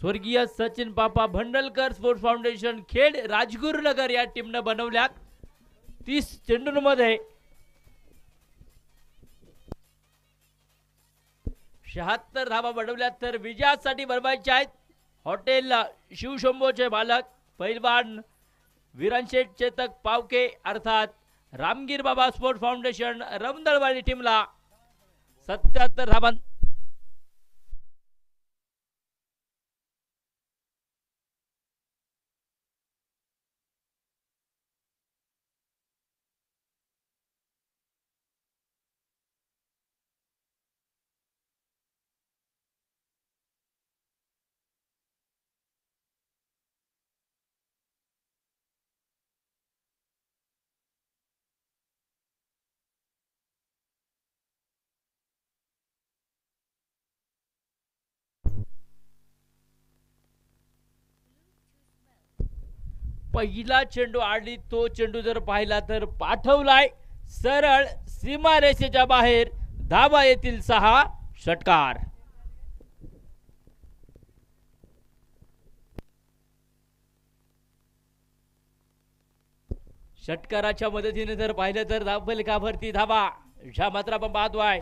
स्वर्गीय सचिन पापा भंडलकर स्पोर्ट्स फाउंडेशन खेड राजगुरुनगर या टीमने बनवल्यात 30 चेंडूंमध्ये 76 धावा बनवल्यात. तर विजयासाठी बनवायच्या आहेत हॉटेल शिवशंभोचे मालक पैलवान विरांशेठ चेतक पावके अर्थात रामगीर बाबा स्पोर्ट्स फाउंडेशन रमदळवाडी टीमला 77 धावा पहिला चेंडू आणि तो चेंडू जर पाहिला तर पाठवलाय सरळ सीमारेषेच्या बाहेर. धावा येतील 6. षटकार. षटकाराच्या मदतीने जर पाहिलं तर धावफलकावरती धावा ह्या मात्र आपण पाहतोय.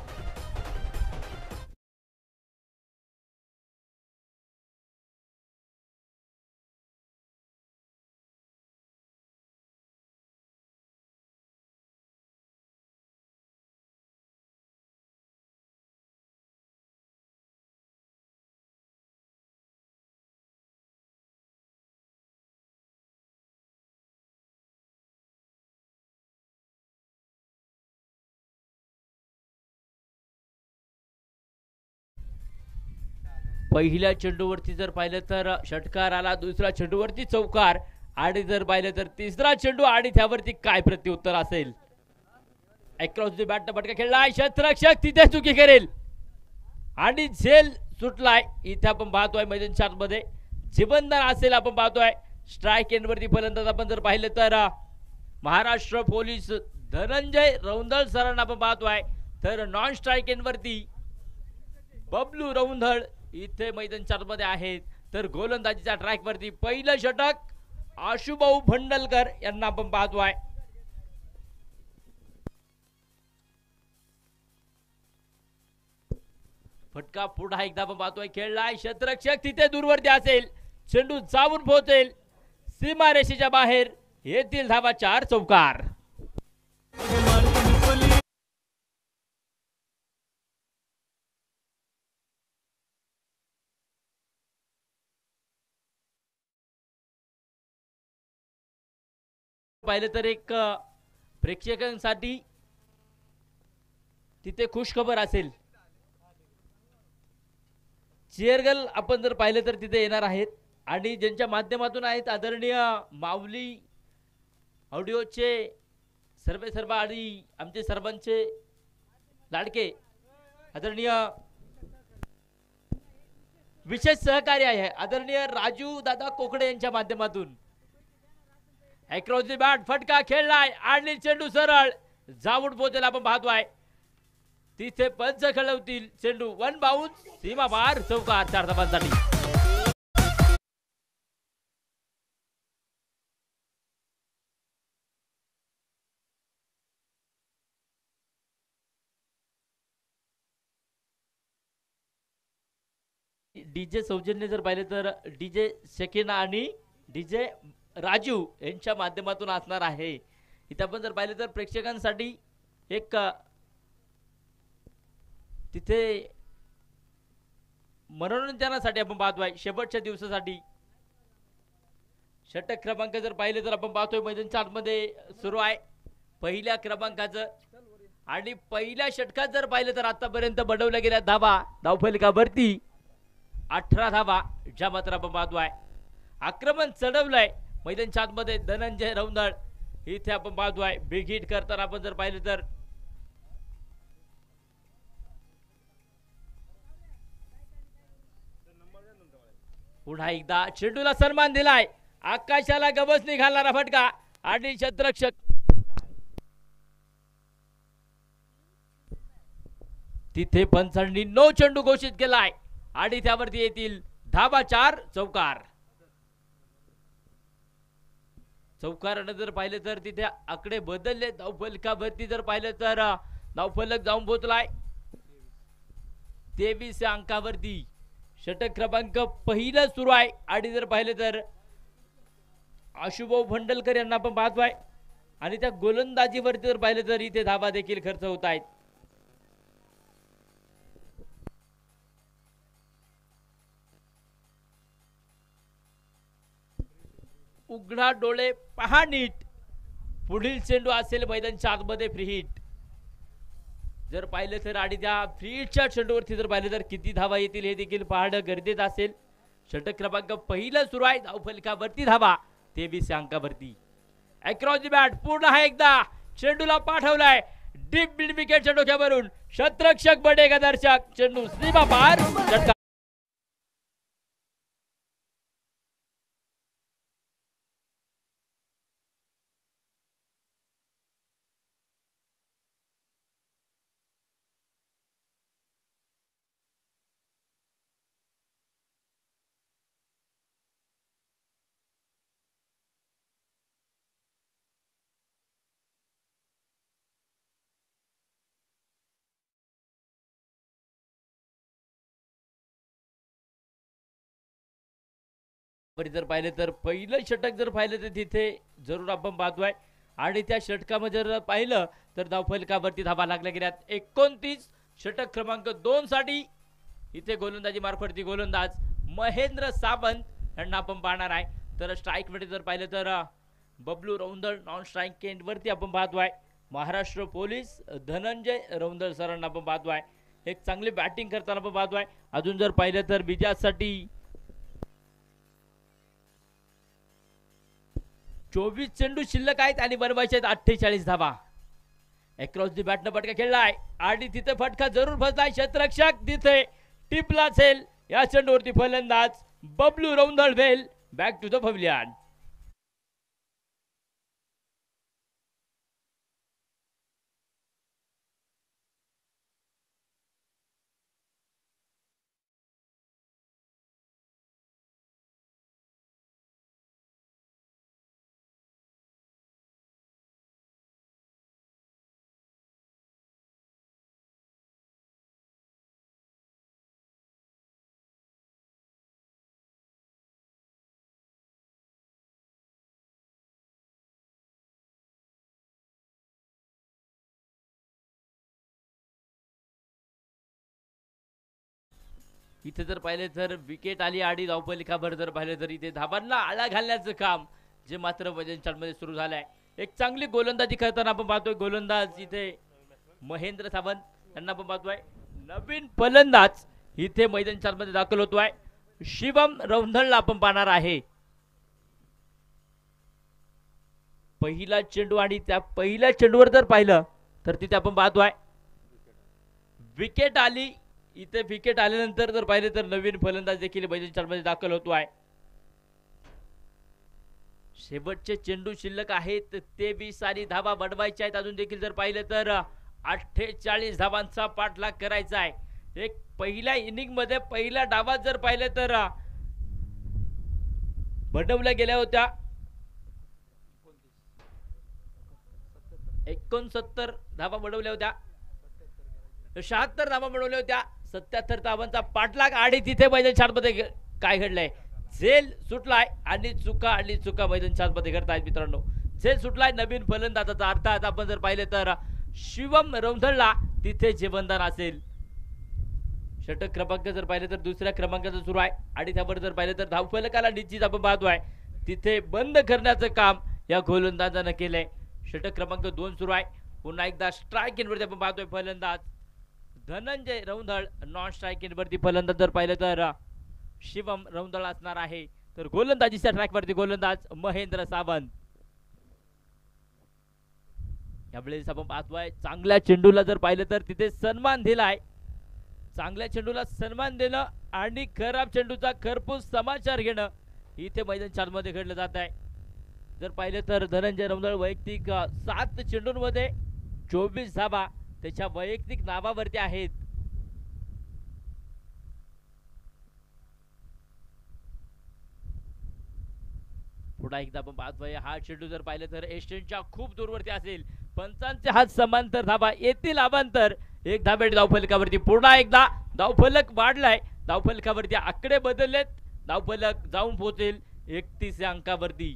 पहिल्या चेंडूवरती जर पाहिलं तर षटकार आला, दुसऱ्या चेंडूवरती चौकार आणि जर पाहिलं तर तिसरा चेंडू आणि त्यावरती काय प्रत्युत्तर असेल. अक्रॉस द बॅट फटका खेळलाय, क्षेत्ररक्षक तिथे चुकी करेल आणि झेल सुटलाय. इथे आपण पाहतोय मैदान 4 मध्ये जीवनदान असेल आपण पाहतोय. स्ट्राइक एंडवरती फलंदाज आपण जर पाहिलं तर महाराष्ट्र पोलीस धनंजय रौंदळ सरांना आपण पाहतोय. तर नॉन स्ट्राइक एंडवरती बबलू रौंदळ इथे मैदान 4 मध्ये आहेत. तर गोलंदाजीच्या ट्रॅक वरती पहिलं षटक आशुभाऊ भंडलकर यांना आपण पाहतोय. फटका पुढा एकदा आपण पाहतोय खेळलाय, क्षेत्ररक्षक तिथे दूरवरती असेल, चेंडू जाऊन पोहोचेल सीमारेषेच्या बाहेर. येतील धावा 4. चौकार. पाहिलं तर एक प्रेक्षकांसाठी तिथे खुश खबर असेल. चेअरगर्ल आपण जर पाहिलं तर तिथे येणार आहेत आणि ज्यांच्या माध्यमातून आहेत आदरणीय माऊली ऑडिओचे सर्व आणि आमचे सर्वांचे लाडके आदरणीय विशेष सहकारी आहे आदरणीय राजू दादा कोकडे यांच्या माध्यमातून. अक्रॉस द बॅट फटका खेळलाय आणि चेंडू सरळ जाऊन पोहोचेल आपण पाहतोय. तिथे पंच खेळवतील, चेंडू 1 बाउन्स सीमा पार. चौकार. 4 धावांसाठी. डीजे सौजन्य जर पाहिले तर डीजे शकीना आणि डीजे राजू यांच्या माध्यमातून असणार आहे. इथे आपण जर पाहिलं तर प्रेक्षकांसाठी एक तिथे मनोरंजनासाठी आपण पाहतोय शेवटच्या दिवसासाठी. षटक क्रमांक जर पाहिले तर आपण पाहतोय मैदान 4 मध्ये सुरू आहे पहिल्या क्रमांकाचं. आणि पहिल्या षटकात जर पाहिलं तर आतापर्यंत बनवल्या गेल्या धावा धावफलकावरती 18 धावा ज्या मात्र आपण पाहतोय. आक्रमण चढवलंय मैदान 4 मध्ये धनंजय रौंदळ. इथे आपण पाहतोय बिग हिट करताना आपण जर पाहिलं तर पुन्हा एकदा चेंडूला सन्मान दिलाय. आकाशाला गवसणी घालणारा फटका आणि क्षेत्ररक्षक तिथे पंचांनी 9 चेंडू घोषित केलाय आणि त्यावरती येतील धावा 4. चौकार. चौकारानं जर पाहिलं तर तिथे आकडे बदलले. धावफलकावरती जर पाहिलं तर धावफलक जाऊन पोहोचलाय 23 अंकावरती. षटक क्रमांक पहिलं सुरू आहे आणि जर पाहिलं तर आशुभाऊ भंडलकर यांना आपण पाहतोय आणि त्या गोलंदाजीवरती जर पाहिलं तर इथे धावा देखील खर्च होत आहेत. उघडा डोळे पहा नीट. पुढील चेंडू असेल मैदान 4 मध्ये फ्री हिट. जर पाहिलं तर आणि त्या फ्री हिटच्या चेंडूवरती जर पाहिलं तर किती धावा येतील हे देखील पाहणं गरजेचं असेल. षटक क्रमांक पहिलं सुरू आहे. धावफलकावरती धावा 23 अंकावरती. अक्रॉस द बॅट पूर्ण एकदा चेंडूला पाठवलाय डीप मिड विकेटच्या डोक्यावरून. क्षेत्ररक्षक बडेगा दर्शक चेंडू सीमा पार. जर पाहिलं तर पहिलं षटक जर पाहिलं तर तिथे जरूर आपण पाहतोय आणि त्या षटकामध्ये जर पाहिलं तर धावफलकावरती धावा लागल्या गेल्यात 29. षटक क्रमांक 2 साठी इथे गोलंदाजी मार्फतची गोलंदाज महेंद्र सावंत यांना आपण पाहणार आहे. तर स्ट्राईक मध्ये जर पाहिलं तर Bablu Raundal non strike end वरती आपण पाहतोय महाराष्ट्र पोलीस धनंजय रौंदळ सरांना आपण पाहतोय. एक चांगली बॅटिंग करताना आपण पाहतोय. अजून जर पाहिलं तर विजयासाठी 24 चेंडू शिल्लक आहेत आणि बनवायचे आहेत 48 धावा. अक्रॉस दी बॅटनं फटका खेळलाय आणि तिथे फटका जरूर फसलाय. क्षेत्ररक्षक तिथे टिपला असेल. या चेंडूवरती फलंदाज बबलू रौंदळ वेल बॅक टू द पवेलियन. इथे जर पाहिले तर विकेट आली आणि धावफलकावर जर पाहिलं तर इथे धाबांना आळा घालण्याचं काम जे मात्र मध्ये सुरू झालंय. एक चांगली गोलंदाजी करताना आपण पाहतोय गोलंदाज इथे महेंद्र सावंत यांना आपण पाहतोय. नवीन फलंदाज इथे मध्ये दाखल होतोय शिवम रौंदळला आपण पाहणार आहे. पहिला चेंडू आणि त्या पहिल्या चेंडूवर जर पाहिलं तर तिथे आपण पाहतोय विकेट आली. इथे विकेट आल्यानंतर जर पाहिले तर नवीन फलंदाज देखील मध्ये दाखल होतोय. शेवटचे चेंडू शिल्लक आहेत 23 आणि धावा बनवायच्या आहेत. अजून देखील जर पाहिलं तर 48 धावांचा पाठलाग करायचा आहे. एक पहिल्या इनिंग मध्ये पहिल्या डावात जर पाहिलं तर बनवल्या गेल्या होत्या 69 धावा बनवल्या होत्या. 76 धावा बनवल्या होत्या. 77 धावांचा पाठलाग आणि तिथे मध्ये काय घडलंय झेल सुटलाय आणि चुका मध्ये घडतायत मित्रांनो. झेल सुटलाय नवीन फलंदाजाचा. अर्थात आपण जर पाहिलं तर शिवम रौंदळला तिथे जेवणदान असेल. षटक क्रमांक जर पाहिलं तर दुसऱ्या क्रमांकाचं सुरू आहे आणि त्यावर जर पाहिलं तर धावफलकाला निश्चित आपण पाहतोय तिथे बंद करण्याचं काम या गोलंदाजानं केलंय. षटक क्रमांक 2 सुरू आहे. पुन्हा एकदा स्ट्राईक इनवरती आपण पाहतोय फलंदाज धनंजय रौंदळ. नॉन स्ट्राईक इनवरती फलंदाज जर पाहिलं तर शिवम रौंदळ असणार आहे. तर गोलंदाजीच्या ट्रॅकवरती गोलंदाज महेंद्र सावंत. यावेळेस आपण पाहतोय चांगल्या चेंडूला जर पाहिलं तर तिथे सन्मान दिलाय. चांगल्या चेंडूला सन्मान देणं आणि खराब चेंडूचा खरपूस समाचार घेणं इथे मध्ये घडलं जात आहे. जर पाहिलं तर धनंजय रौंदळ वैयक्तिक 7 चेंडूंमध्ये 24 धावा त्याच्या वैयक्तिक नावावरती आहेत. पुन्हा एकदा आपण पाहतोय हा चेंडू जर पाहिलं तर एस्टनच्या खूप दूरवरती असेल. पंचांचे हात समांतर धावा येतील अवांतर. एक धाबेट धावफलकावरती पुन्हा एकदा धावफलक वाढलाय. धावफलकावरती आकडे बदललेत. धावफलक जाऊन पोहोचेल 31 या अंकावरती.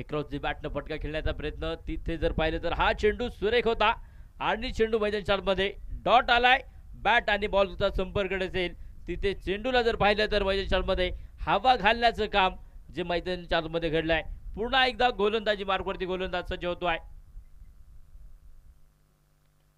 क्रॉस दी बॅटनं फटका खेळण्याचा प्रयत्न. तिथे जर पाहिलं तर हा चेंडू सुरेख होता आणि चेंडू मध्ये डॉट आलाय. बॅट आणि बॉलचा संपर्क असेल तिथे चेंडूला जर पाहिलं तर मध्ये हवा घालण्याचं काम जे मध्ये घडलंय. पुन्हा एकदा गोलंदाजी मार्गवरती गोलंदाज सज्ज होतोय.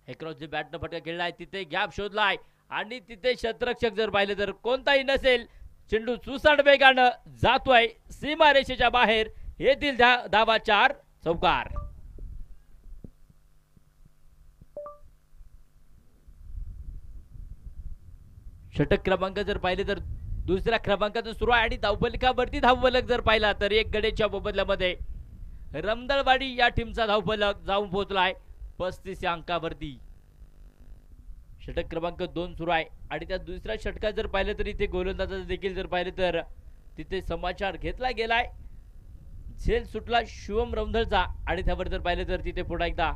क्रॉस दी बॅटनं फटका खेळलाय. तिथे गॅप शोधलाय आणि तिथे क्षेत्ररक्षक जर पाहिलं तर कोणताही नसेल. चेंडू सुसाट वेगानं जातोय सीमारेषेच्या बाहेर. येथील धावा 4 चौकार. षटक क्रमांक जर पाहिले तर दुसऱ्या क्रमांकाचं सुरू आहे आणि धावफलकावरती धावफलक जर पाहिला तर 1 गडेच्या मोबदल्यामध्ये रमदळवाडी या टीमचा धावफलक जाऊन पोहोचलाय 35 या अंकावरती. षटक क्रमांक 2 सुरू आहे आणि त्या दुसऱ्या षटकात जर पाहिलं तर इथे गोलंदाजाचं देखील जर पाहिलं तर तिथे समाचार घेतला गेलाय. झेल सुटला शिवम रौंदळचा आणि त्यावर जर पाहिलं तर तिथे पुन्हा एकदा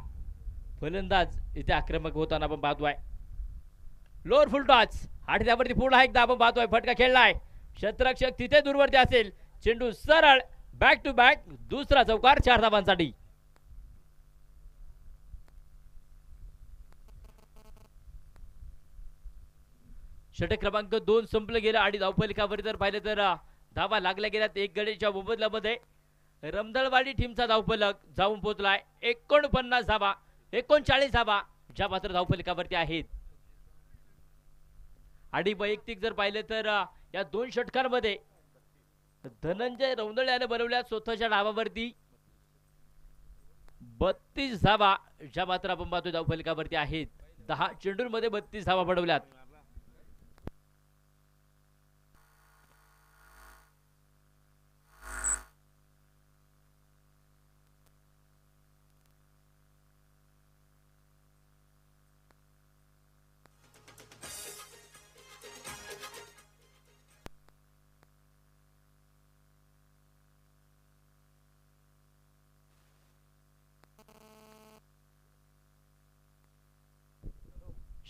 फलंदाज इथे आक्रमक होताना आपण पाहतोय. लोअर फुल टॉच आणि त्यावरती पुन्हा एकदा आपण पाहतोय फटका खेळलाय. क्षेत्ररक्षक तिथे दूरवरती असेल, चेंडू सरळ बॅक टू बॅक, दुसरा चौकार 4 धावांसाठी. षटक क्रमांक 2 संपलं गेलं आणि धावफलकावर जर पाहिलं तर धावा लागल्या गेल्यात. एक गडीच्या मोबदल्यामध्ये रमदळवाडी टीमचा धावफलक जाऊन पोहोचलाय 49 धावा, 39 धावा ज्या मात्र धावफलकावरती आहेत. आणि वैयक्तिक जर पाहिलं तर या 2 षटकांमध्ये धनंजय रौंदळे याने बनवल्या स्वतःच्या डावावरती 32 धावा ज्या मात्र आपण पाहतोय धावफलकावरती आहेत. 10 चेंडूंमध्ये 32 धावा बनवल्यात.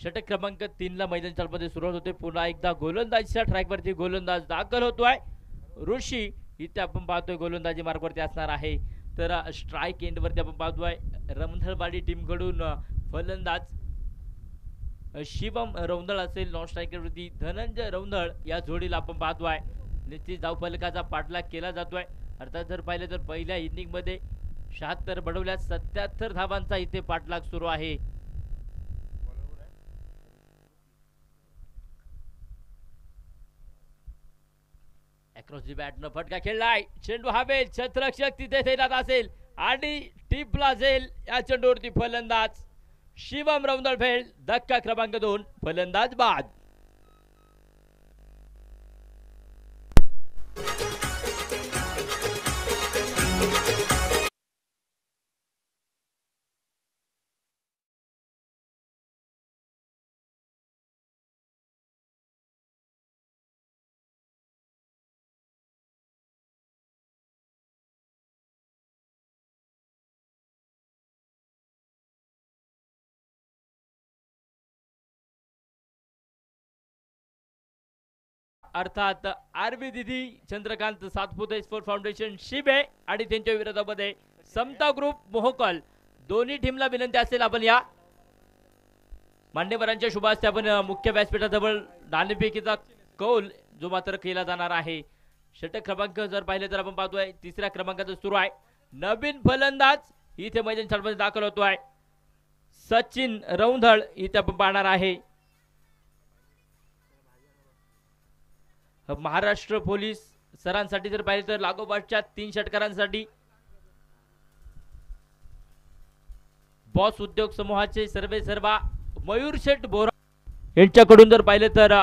षटक क्रमांक 3 ला मैदान चालमध्ये सुरुवात होते. पुन्हा एकदा गोलंदाजीच्या ट्रॅकवरती गोलंदाज दाखल होतोय. ऋषी इथे आपण पाहतोय गोलंदाजी मार्गवरती असणार आहे. तर स्ट्राइक एंड वरती आपण पाहतोय रमधळवाडी टीम कडून फलंदाज शिवम रौंदळ असेल. नॉन स्ट्रायकर वरती धनंजय रौंदळ या जोडीला आपण पाहतोय. निश्चित धावफलकाचा पाठलाग केला जातोय. अर्थात जर पाहिलं तर पहिल्या इनिंग मध्ये 76 बनवल्या, 77 धावांचा इथे पाठलाग सुरू आहे. अक्रॉस दी बॅट न फटका खेळलाय. चेंडू हवेल, क्षेत्ररक्षक तिथे तैनात असेल आणि टिपला जाईल. या चेंडूवरती फलंदाज शिवम रौंदळ फेल. धक्का क्रमांक 2, फलंदाज बाद. अर्थात आरबी दिदी, चंद्रकांत सातपुते स्पोर्ट फाउंडेशन शिबे आणि त्यांच्या विरोधामध्ये समता ग्रुप मोहकल. दोन्ही टीमला विनंती असेल आपण या मान्यवरांच्या शुभ हस्ते आपण मुख्य व्यासपीठाजवळ नाणेफेकीचा कौल जो मात्र केला जाणार आहे. षटक क्रमांक जर पाहिले तर आपण पाहतोय 3ऱ्या क्रमांकाचा सुरू आहे. नवीन फलंदाज इथे मैदान चालमध्ये दाखल होतोय. सचिन रौंदळ इथे आपण पाहणार आहे. महाराष्ट्र पोलीस सरांसाठी जर पाहिजे तर लागोपाठच्या 3 षटकारांसाठी बॉस उद्योग समूहाचे सर्वे सर्वा मयूर शेठ बोरा यांच्याकडून जर पाहिलं तर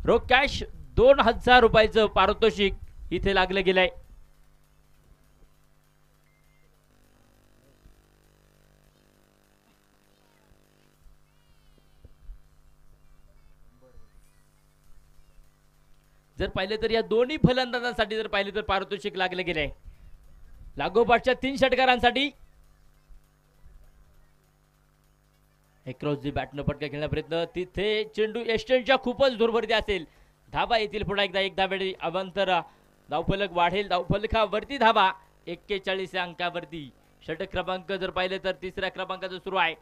रोख कॅश 2000 रुपयाचं पारितोषिक इथे लागलं गेलंय. जर पाहिले तर या दोन्ही फलंदाजांसाठी जर पाहिले तर पारितोषिक लागले गेले. लागोपाठच्या 3 षटकारांसाठी क्रॉस दी बॅट न फटका खेळण्याचा प्रयत्न. तिथे चेंडू एस्टनच्या खूपच दूरवरती असेल. धावा येतील पुन्हा एकदा. एक धावेळी अवंतर धावफलक वाढेल. धावफलकावरती धावा 41 अंकावरती. षटक क्रमांक जर पाहिले तर 3ऱ्या क्रमांकाचा सुरू आहे.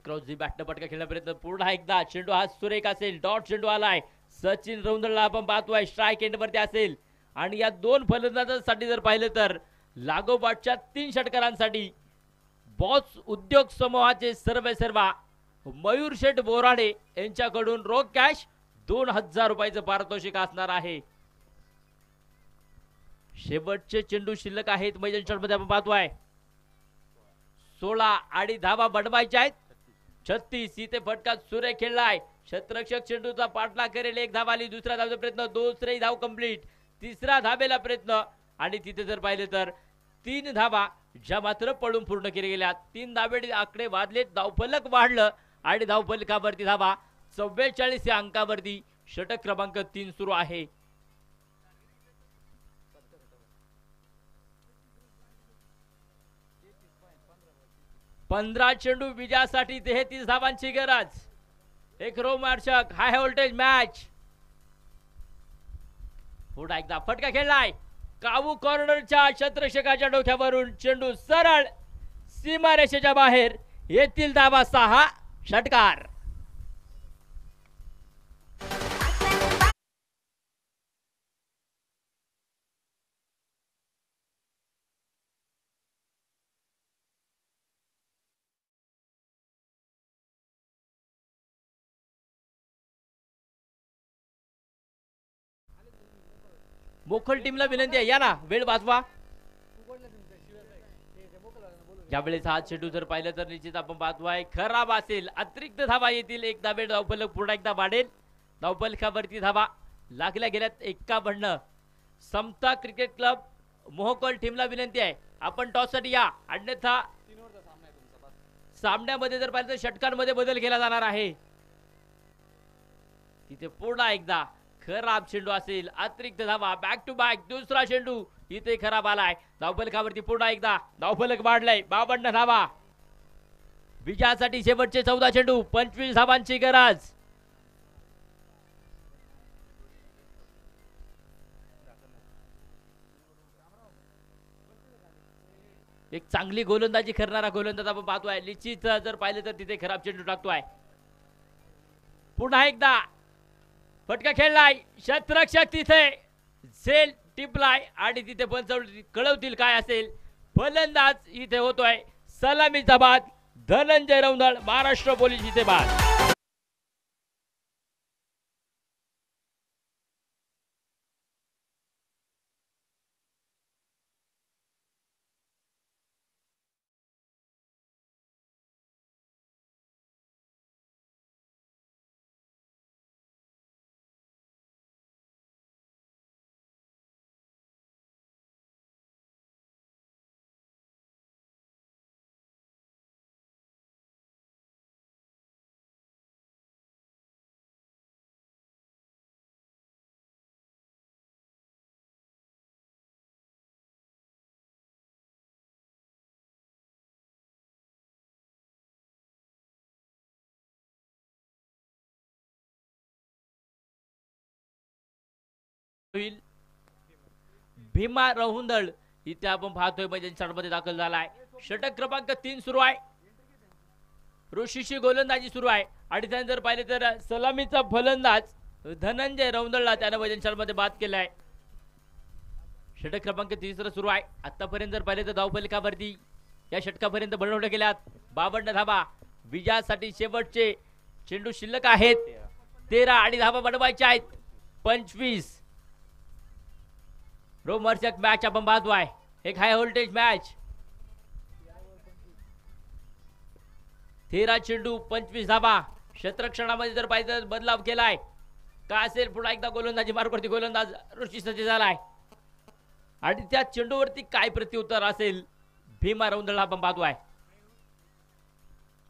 क्रॉस दी बॅट न फटका खेळण्याचा प्रयत्न. पुन्हा एकदा चेंडू हा सुरेख असेल. डॉट चेंडू आलाय. सचिन रौंदळला आपण पाहतोय स्ट्राइक एंड वरती असेल. आणि या 2 फलंदाजांसाठी जर पाहिलं तर लागोपाठच्या 3 षटकारांसाठी बॉस उद्योग समूहाचे सर्वे सर्वा मयूर शेठ बोराडे यांच्याकडून रोख कॅश 2000 रुपयाचं पारितोषिक असणार आहे. शेवटचे चेंडू शिल्लक आहेत मैदानामध्ये आपण पाहतोय. 16 आणि धावा बनवायच्या आहेत. 36 इथे फटका सुरे खेळलाय. क्षेत्ररक्षक चेंडूचा पाठलाग करेल. 1 धाव आली. दुसरा धावेचा प्रयत्न. दुसरी धाव कंप्लीट. तिसरा धावेला प्रयत्न आणि तिथे जर पाहिले तर 3 धावा ज्या मात्र पळून पूर्ण केल्या गेल्या. 3 धावेचे आकडे वाढले. धावफलक वाढलं आणि धावफलकावरती धावा 44 या अंकावरती. षटक क्रमांक 3 सुरू आहे. 15 चेंडू विजयासाठी 33 धावांची गरज. एक रोमांचक हाय व्होल्टेज मॅच. पुन्हा एकदा फटका खेळलाय कावू कॉर्नरच्या क्षेत्ररक्षकाच्या डोक्यावरून चेंडू सरळ सीमारेषेच्या बाहेर. येथील धावा 6. षटकार. मोखल टीमला विनंती आहे या ना वेळ वाचवा. ज्यावेळेस हा चेंडू जर पाहिलं तर निश्चित आपण पाहतोय खराब असेल. अतिरिक्त धावा येतील. एक धाबे धावफलक पुन्हा एकदा वाढेल. धावफलकावरती धावा लागल्या गेल्यात 51. समता क्रिकेट क्लब मोहकल टीमला विनंती आहे आपण टॉस साठी या. अन्यथा सामन्यामध्ये जर पाहिलं तर षटकांमध्ये बदल केला जाणार आहे. तिथे पुन्हा एकदा खराब चेंडू असेल. अतिरिक्त धावा बॅक टू बॅक. दुसरा चेंडू इथे खराब आलाय. धावफलकावरती पुन्हा एकदा धावफलक वाढलाय. 52 धावा. विजयासाठी शेवटचे 14 चेंडू 25 धावांची गरज. एक चांगली गोलंदाजी करणारा गोलंदाज आपण पाहतोय. निश्चित जर पाहिलं तर तिथे खराब चेंडू टाकतोय. पुन्हा एकदा फटका खेळलाय. क्षेत्ररक्षक तिथे झेल टिपलाय आणि तिथे पंचावली कळवतील काय असेल. फलंदाज इथे होतोय सलामीचा बाद. धनंजय रौंदळ महाराष्ट्र पोलीस इथे बाद. भीमा रहुंदळ इथे आपण पाहतोय मैदानामध्ये दाखल झालाय. षटक क्रमांक 3 सुरू आहे. ऋषीची गोलंदाजी सुरू आहे आणि त्यानंतर पाहिले तर सलामीचा फलंदाज धनंजय रौंदळला त्याने मैदानामध्ये बाद केलाय. षटक क्रमांक 3 सुरू आहे. आतापर्यंत जर पाहिले तर धावफलकावरती या षटकापर्यंत बनवल्या गेल्यात 52 धावा. विजयासाठी शेवटचे चेंडू शिल्लक आहेत 13 आणि धावा बनवायच्या आहेत 25. रोमांचक मॅच आपण पाहतोय. एक हाय व्होल्टेज मॅच. 13 चेंडू 25 धावा. क्षेत्ररक्षणामध्ये जर पाहिजे तर बदलाव केलाय काय असेल. पुन्हा एकदा गोलंदाजी मार्गवरती गोलंदाज ऋषी सज्ज झालाय आणि त्या चेंडूवरती काय प्रत्युत्तर असेल भीमा रौंदळ आपण पाहतोय.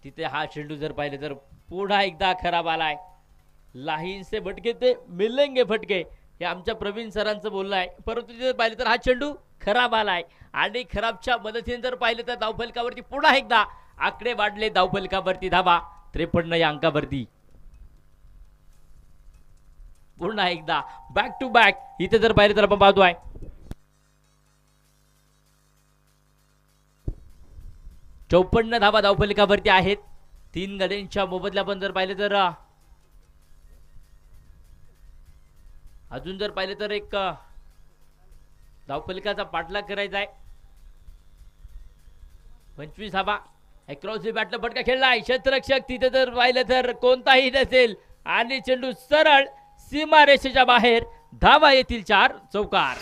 तिथे हा चेंडू जर पाहिले तर पुन्हा एकदा खराब आलाय. लाहीन से भटके ते मिलेंगे फटके हे आमच्या प्रवीण सरांचं बोलणं आहे. परंतु जर पाहिलं तर हा चेंडू खराब आलाय आणि खराबच्या मदतीने जर पाहिलं तर धावफलकावरती पुन्हा एकदा आकडे वाढले. धावफलकावरती धावा 53 या अंकावरती. पुन्हा एकदा बॅक टू बॅक इथे जर पाहिलं तर आपण पाहतोय 54 धावा धावफलकावरती आहेत. 3 गड्यांच्या मोबदल्या पण जर पाहिलं तर अजून जर पाहिलं तर एक धावफलकाचा पाठलाग करायचा आहे. 25 धावा. अक्रॉस द बॅटला फटका खेळलाय. क्षेत्ररक्षक तिथे जर पाहिलं तर कोणताही नसेल आणि चेंडू सरळ सीमारेषेच्या बाहेर. धावा येतील 4. चौकार.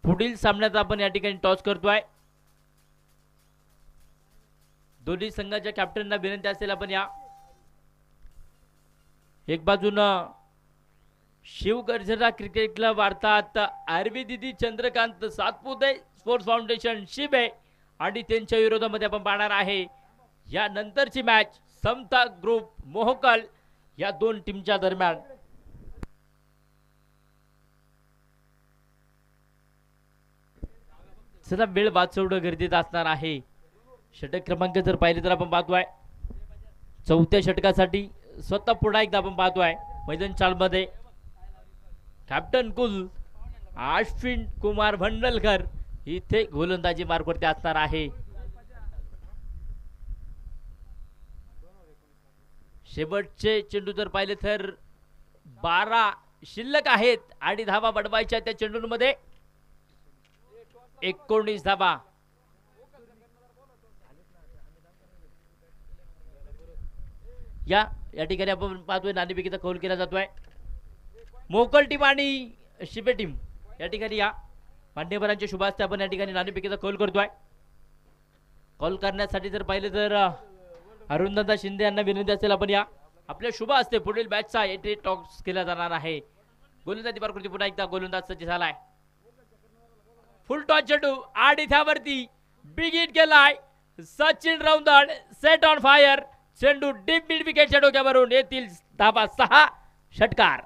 पुढील सामन्यात आपण या ठिकाणी टॉस करतोय. दोन्ही संघाच्या कॅप्टनना विनंती असेल आपण या. एक बाजूनं शिवगर्जना क्रिकेट क्लब अर्थात आरवी दिदी चंद्रकांत सातपुते स्पोर्ट्स फाउंडेशन शिबे आणि त्यांच्या विरोधामध्ये आपण पाहणार आहे या नंतरची मॅच समता ग्रुप मोहकल या दोन टीमच्या दरम्यान. चला वेळ वाचवणं गरजेचं असणार आहे. षटक क्रमांक जर पाहिले तर आपण पाहतोय चौथ्या षटकासाठी स्वतः पुन्हा एकदा आपण पाहतोय मैदान चालमध्ये कॅप्टन कुल अश्विन कुमार भंडलकर इथे गोलंदाजी मार्कवरती असणार आहे. शेवटचे चेंडू जर पाहिले तर 12 शिल्लक आहेत आणि धावा बनवायच्या त्या चेंडूंमध्ये 19 धावा. या ठिकाणी आपण पाहतोय नाणेफेकीचा कौल केला जातोय. मोकल टीम आणि शिबे टीम या ठिकाणी या मान्यवरांच्या शुभ हस्ते आपण या ठिकाणी नाणेफेकीचा कौल करतोय. कॉल करण्यासाठी जर पाहिलं तर अरुणदादा शिंदे यांना विनंती असेल आपण या आपल्या शुभ हस्ते पुढील मॅचचा येथे टॉक्स केला जाणार आहे. गोलंदाजी पार कृती पुन्हा एकदा गोलंदाज सज्ज झालाय. फुल टॉस चेंडू आणि त्यावरती बिगिट केलाय Sachin Raundal set on fire. चेंडू डीप मिड विकेटच्या डोक्यावरून येतील धावा 6 षटकार.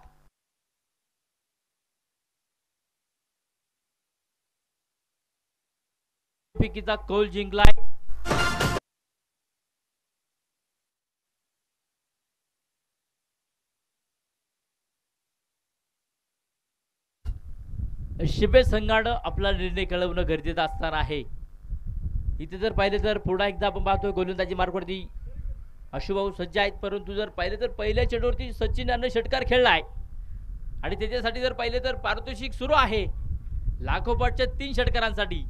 फिकीचा कौल जिंकलाय. शिबे संघानं आपला निर्णय कळवणं गरजेचं असणार आहे. इथे जर पाहिले तर पुन्हा एकदा आपण पाहतोय गोलंदाजी मार्कवरती अशुभाऊ सज्ज आहेत. परंतु जर पाहिले तर पहिल्या चेंडूवरती सचिन यानं षटकार खेळलाय आणि त्याच्यासाठी जर पाहिले तर पारितोषिक सुरू आहे लाखोपटच्या 3 षटकारांसाठी.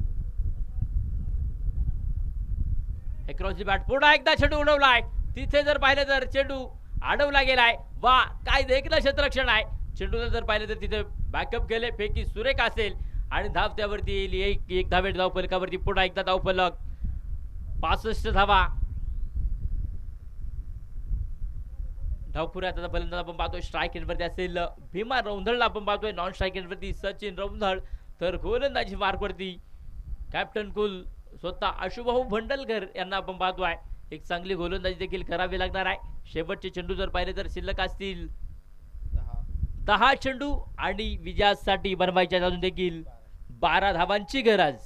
अक्रॉस दी बॅट पुन्हा एकदा चेंडू उडवलाय. तिथे जर पाहिलं तर चेंडू अडवला गेलाय. वा काय देखील क्षेत्ररक्षण आहे. चेंडूला जर पाहिलं तर तिथे बॅकअप केले फेकी सुरेख असेल आणि धाव त्यावरती येईल. एक धावेट धाव फलकावरती पुन्हा एकदा धाव फलक 65 धावा. धावखुऱ्याचा फलंदाज आपण पाहतोय स्ट्राईक एंडवरती असेल भीमा रौंधळला आपण पाहतोय. नॉन स्ट्राईक एंडवरती सचिन रौंधळ तर गोलंदाजी मार्कवरती कॅप्टन कुल स्वतः अशुभाऊ भंडलकर यांना आपण पाहतोय. एक चांगली गोलंदाजी देखील करावी लागणार आहे. शेवटचे चेंडू जर पाहिले तर शिल्लक असतील 10 चेंडू आणि विजयासाठी बनवायच्या अजून देखील 12 धावांची गरज.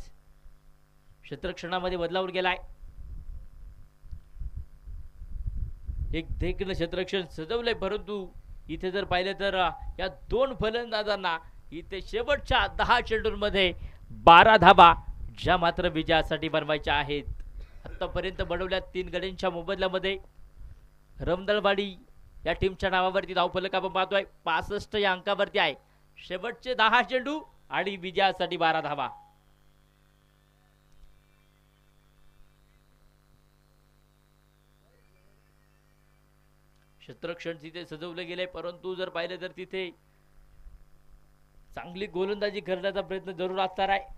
क्षेत्ररक्षणामध्ये बदलावर गेलाय. एक देखील क्षेत्ररक्षण सजवलंय. परंतु इथे जर पाहिलं तर या 2 फलंदाजांना इथे शेवटच्या 10 चेंडूंमध्ये 12 धावा ज्या मात्र विजयासाठी बनवायच्या आहेत. आतापर्यंत बनवल्या 3 गड्यांच्या मोबदल्यामध्ये रमदळवाडी या टीमच्या नावावरती धावफलक आपण पाहतोय 65 या अंकावरती आहे. शेवटचे 10 चेंडू आणि विजयासाठी 12 धावा. क्षेत्ररक्षण तिथे सजवलं गेलंय. परंतु जर पाहिलं तर तिथे चांगली गोलंदाजी करण्याचा प्रयत्न जरूर असणार आहे.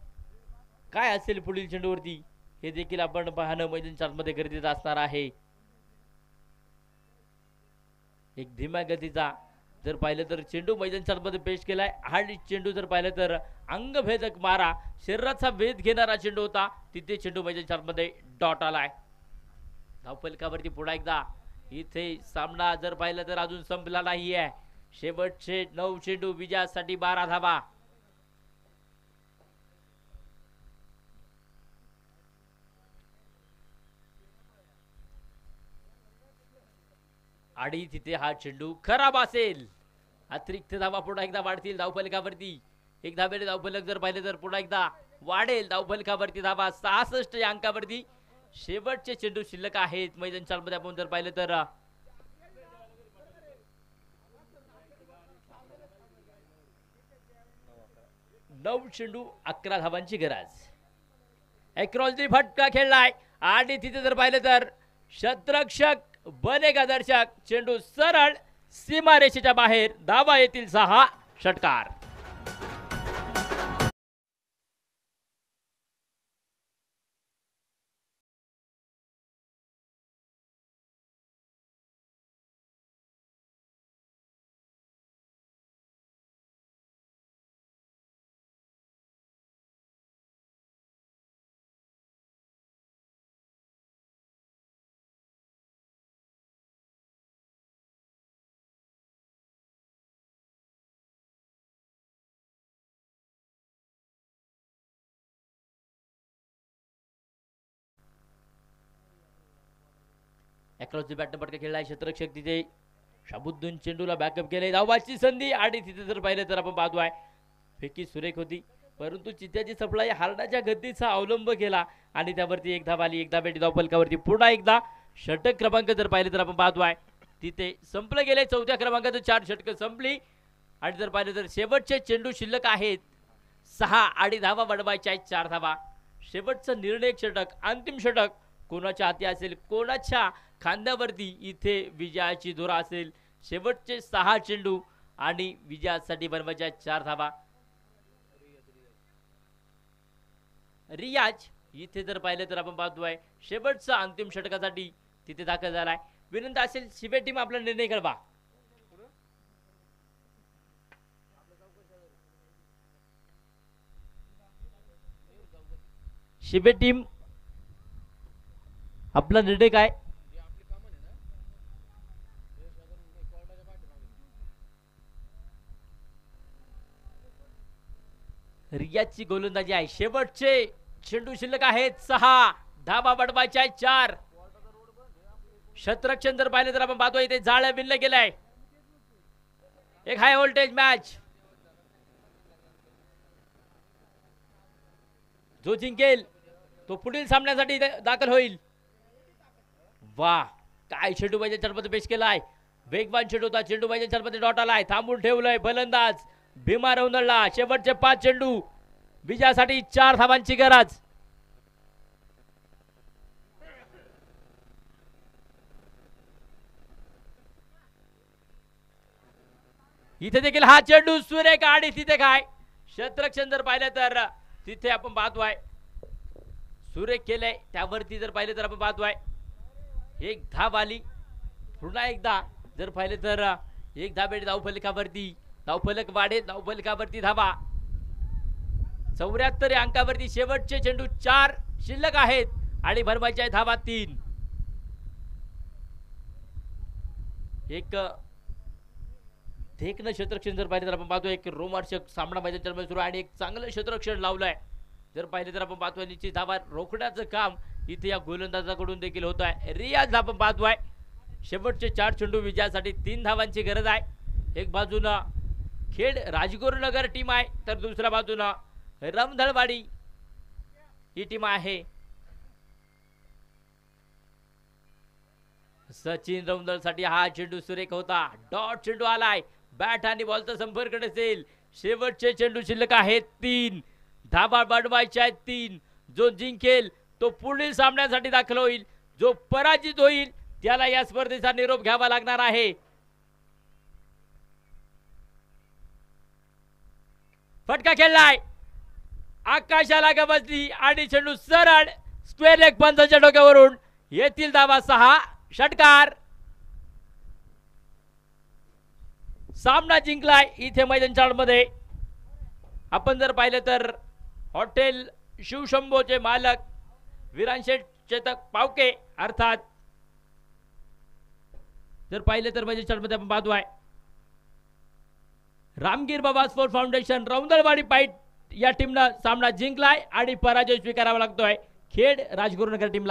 काय असेल पुढील चेंडूवरती हे देखील आपण पाहणं मैदान चालमध्ये गरजेचं असणार आहे. एक धीम्या गतीचा जर पाहिलं तर चेंडू मैदान चालमध्ये पेश केलाय. आणि चेंडू जर पाहिलं तर अंगभेदक मारा शरीराचा वेध घेणारा चेंडू होता. तिथे चेंडू मैदान चालमध्ये डॉट आलाय. धावफलकावरती पुन्हा एकदा इथे सामना जर पाहिलं तर अजून संपला नाहीये. शेवटचे 9 चेंडू विजयासाठी 12 धावा. आणि तिथे हा चेंडू खराब असेल. अतिरिक्त धावा पुन्हा एकदा वाढतील धावफलकावरती. एक धावेने धावफलक जर पाहिले तर पुन्हा एकदा वाढेल धावफलकावरती धावा 66 या अंकावरती. शेवटचे चेंडू शिल्लक आहेत मैदान चालमध्ये आपण जर पाहिलं तर 9 चेंडू 11 धावांची गरज. अक्रॉस दी फटका खेळलाय आणि तिथे जर पाहिलं तर क्षेत्ररक्षक बनेगा दर्शक. चेंडू सरळ सीमारेषेच्या बाहेर. धावा येतील 6 षटकार. अक्रॉसची बॅटन पटका खेळलाय क्षेत्ररक्षक तिथे शाबुद्दीन चेंडूला बॅकअप केले धावाची संधी आणि तिथे जर पाहिलं तर आपण पाहतोय फेकी सुरेख होती परंतु चित्त्याची सप्लाय हारण्याच्या गतीचा अवलंब केला आणि त्यावरती एक धाव आली. एकदा बेटी धाव फलकावरती पुन्हा एकदा षटक क्रमांक जर पाहिलं तर आपण पाहतोय तिथे संपलं गेले. चौथ्या क्रमांकाचं 4 षटकं संपली आणि जर पाहिलं तर शेवटचे चेंडू शिल्लक आहेत 6 आणि धावा बनवायच्या आहेत 4 धावा. शेवटचं निर्णायक षटक अंतिम षटक कोणाच्या हाती असेल कोणाच्या खांद्यावरती इथे विजयाची धुरा असेल. शेवटचे 6 चेंडू आणि विजयासाठी बनवायच्या आहेत 4 धावा. रियाज इथे जर पाहिलं तर आपण पाहतोय शेवटचा अंतिम षटकासाठी तिथे दाखल झालाय. विनंती असेल शिबे टीम आपला निर्णय कळवा. शिबे टीम आपला निर्णय काय? रियाजची गोलंदाजी आहे. शेवटचे चेंडू शिल्लक आहेत 6 धावा बनवायच्या आहेत 4. क्षेत्ररक्षण जर पाहिलं तर आपण पाहतोय इथे जाळं विणलं गेलंय. एक हाय व्होल्टेज मॅच. जो जिंकेल तो पुढील सामन्यासाठी दाखल होईल. वा काय चेंडू पाहिजे चलमध्ये पेश केलाय. वेगवान चेंडू होता. चेंडू पाहिजे चलमध्ये डॉट आलाय. थांबून ठेवलंय फलंदाज भीमा रौंदळला. शेवटचे 5 चेंडू विजयासाठी 4 धावांची गरज. इथे देखील हा चेंडू सुरेख आणि तिथे काय क्षेत्ररक्षण जर पाहिलं तर तिथे आपण पाहतोय सुरेख केलंय. त्यावरती जर पाहिलं तर आपण पाहतोय एक धाव आली. पुन्हा एकदा जर पाहिलं तर एक धाबेट धावफलकावरती धावफलक वाढेल. धावफलकावरती धावा 74 अंकावरती शेवटचे चेंडू 4 शिल्लक आहेत आणि भरवायच्या धावा 3. एक देखणं क्षेत्ररक्षण जर पाहिलं तर आपण पाहतो एक रोमांचक सामना मैदानामध्ये सुरू आणि एक चांगलं क्षेत्ररक्षण लावलंय. जर पाहिलं तर आपण पाहतोय निश्चित धावा रोखण्याचं काम इथे या गोलंदाजाकडून देखील होत आहे. रियाज आपण पाहतोय शेवटचे 4 चेंडू विजयासाठी 3 धावांची गरज आहे. एक बाजूनं खेड राजगुरुनगर टीम आहे तर दुसऱ्या बाजूनं रमधळवाडी ही टीम आहे. सचिन रौंदळसाठी हा चेंडू सुरेख होता. डॉट चेंडू आलाय. बॅट आणि बॉलचा संपर्क नसेल. शेवटचे चेंडू शिल्लक आहेत 3 धावा बनवायच्या आहेत 3. जो जिंकेल तो पुढील सामन्यासाठी दाखल होईल. जो पराजित होईल त्याला या स्पर्धेचा निरोप घ्यावा लागणार आहे. फटका खेळलाय. आकाशाला गवसली आणि चेंडू सरळ स्क्वेअर लेग पंचाच्या डोक्यावरून येथील धावा 6. षटकार. सामना जिंकलाय इथे मैदानमध्ये. आपण जर पाहिलं तर हॉटेल शिवशंभोचे मालक विरांशेठ चेतक पावके अर्थात जर पाहिलं तर मैदानामध्ये आपण पाहतोय रामगीर बाबा स्पोर्ट फाउंडेशन रौंदळवाडी पाईट या टीमनं सामना जिंकलाय आणि पराजय स्वीकारावा लागतोय खेड राजगुरुनगर टीमला.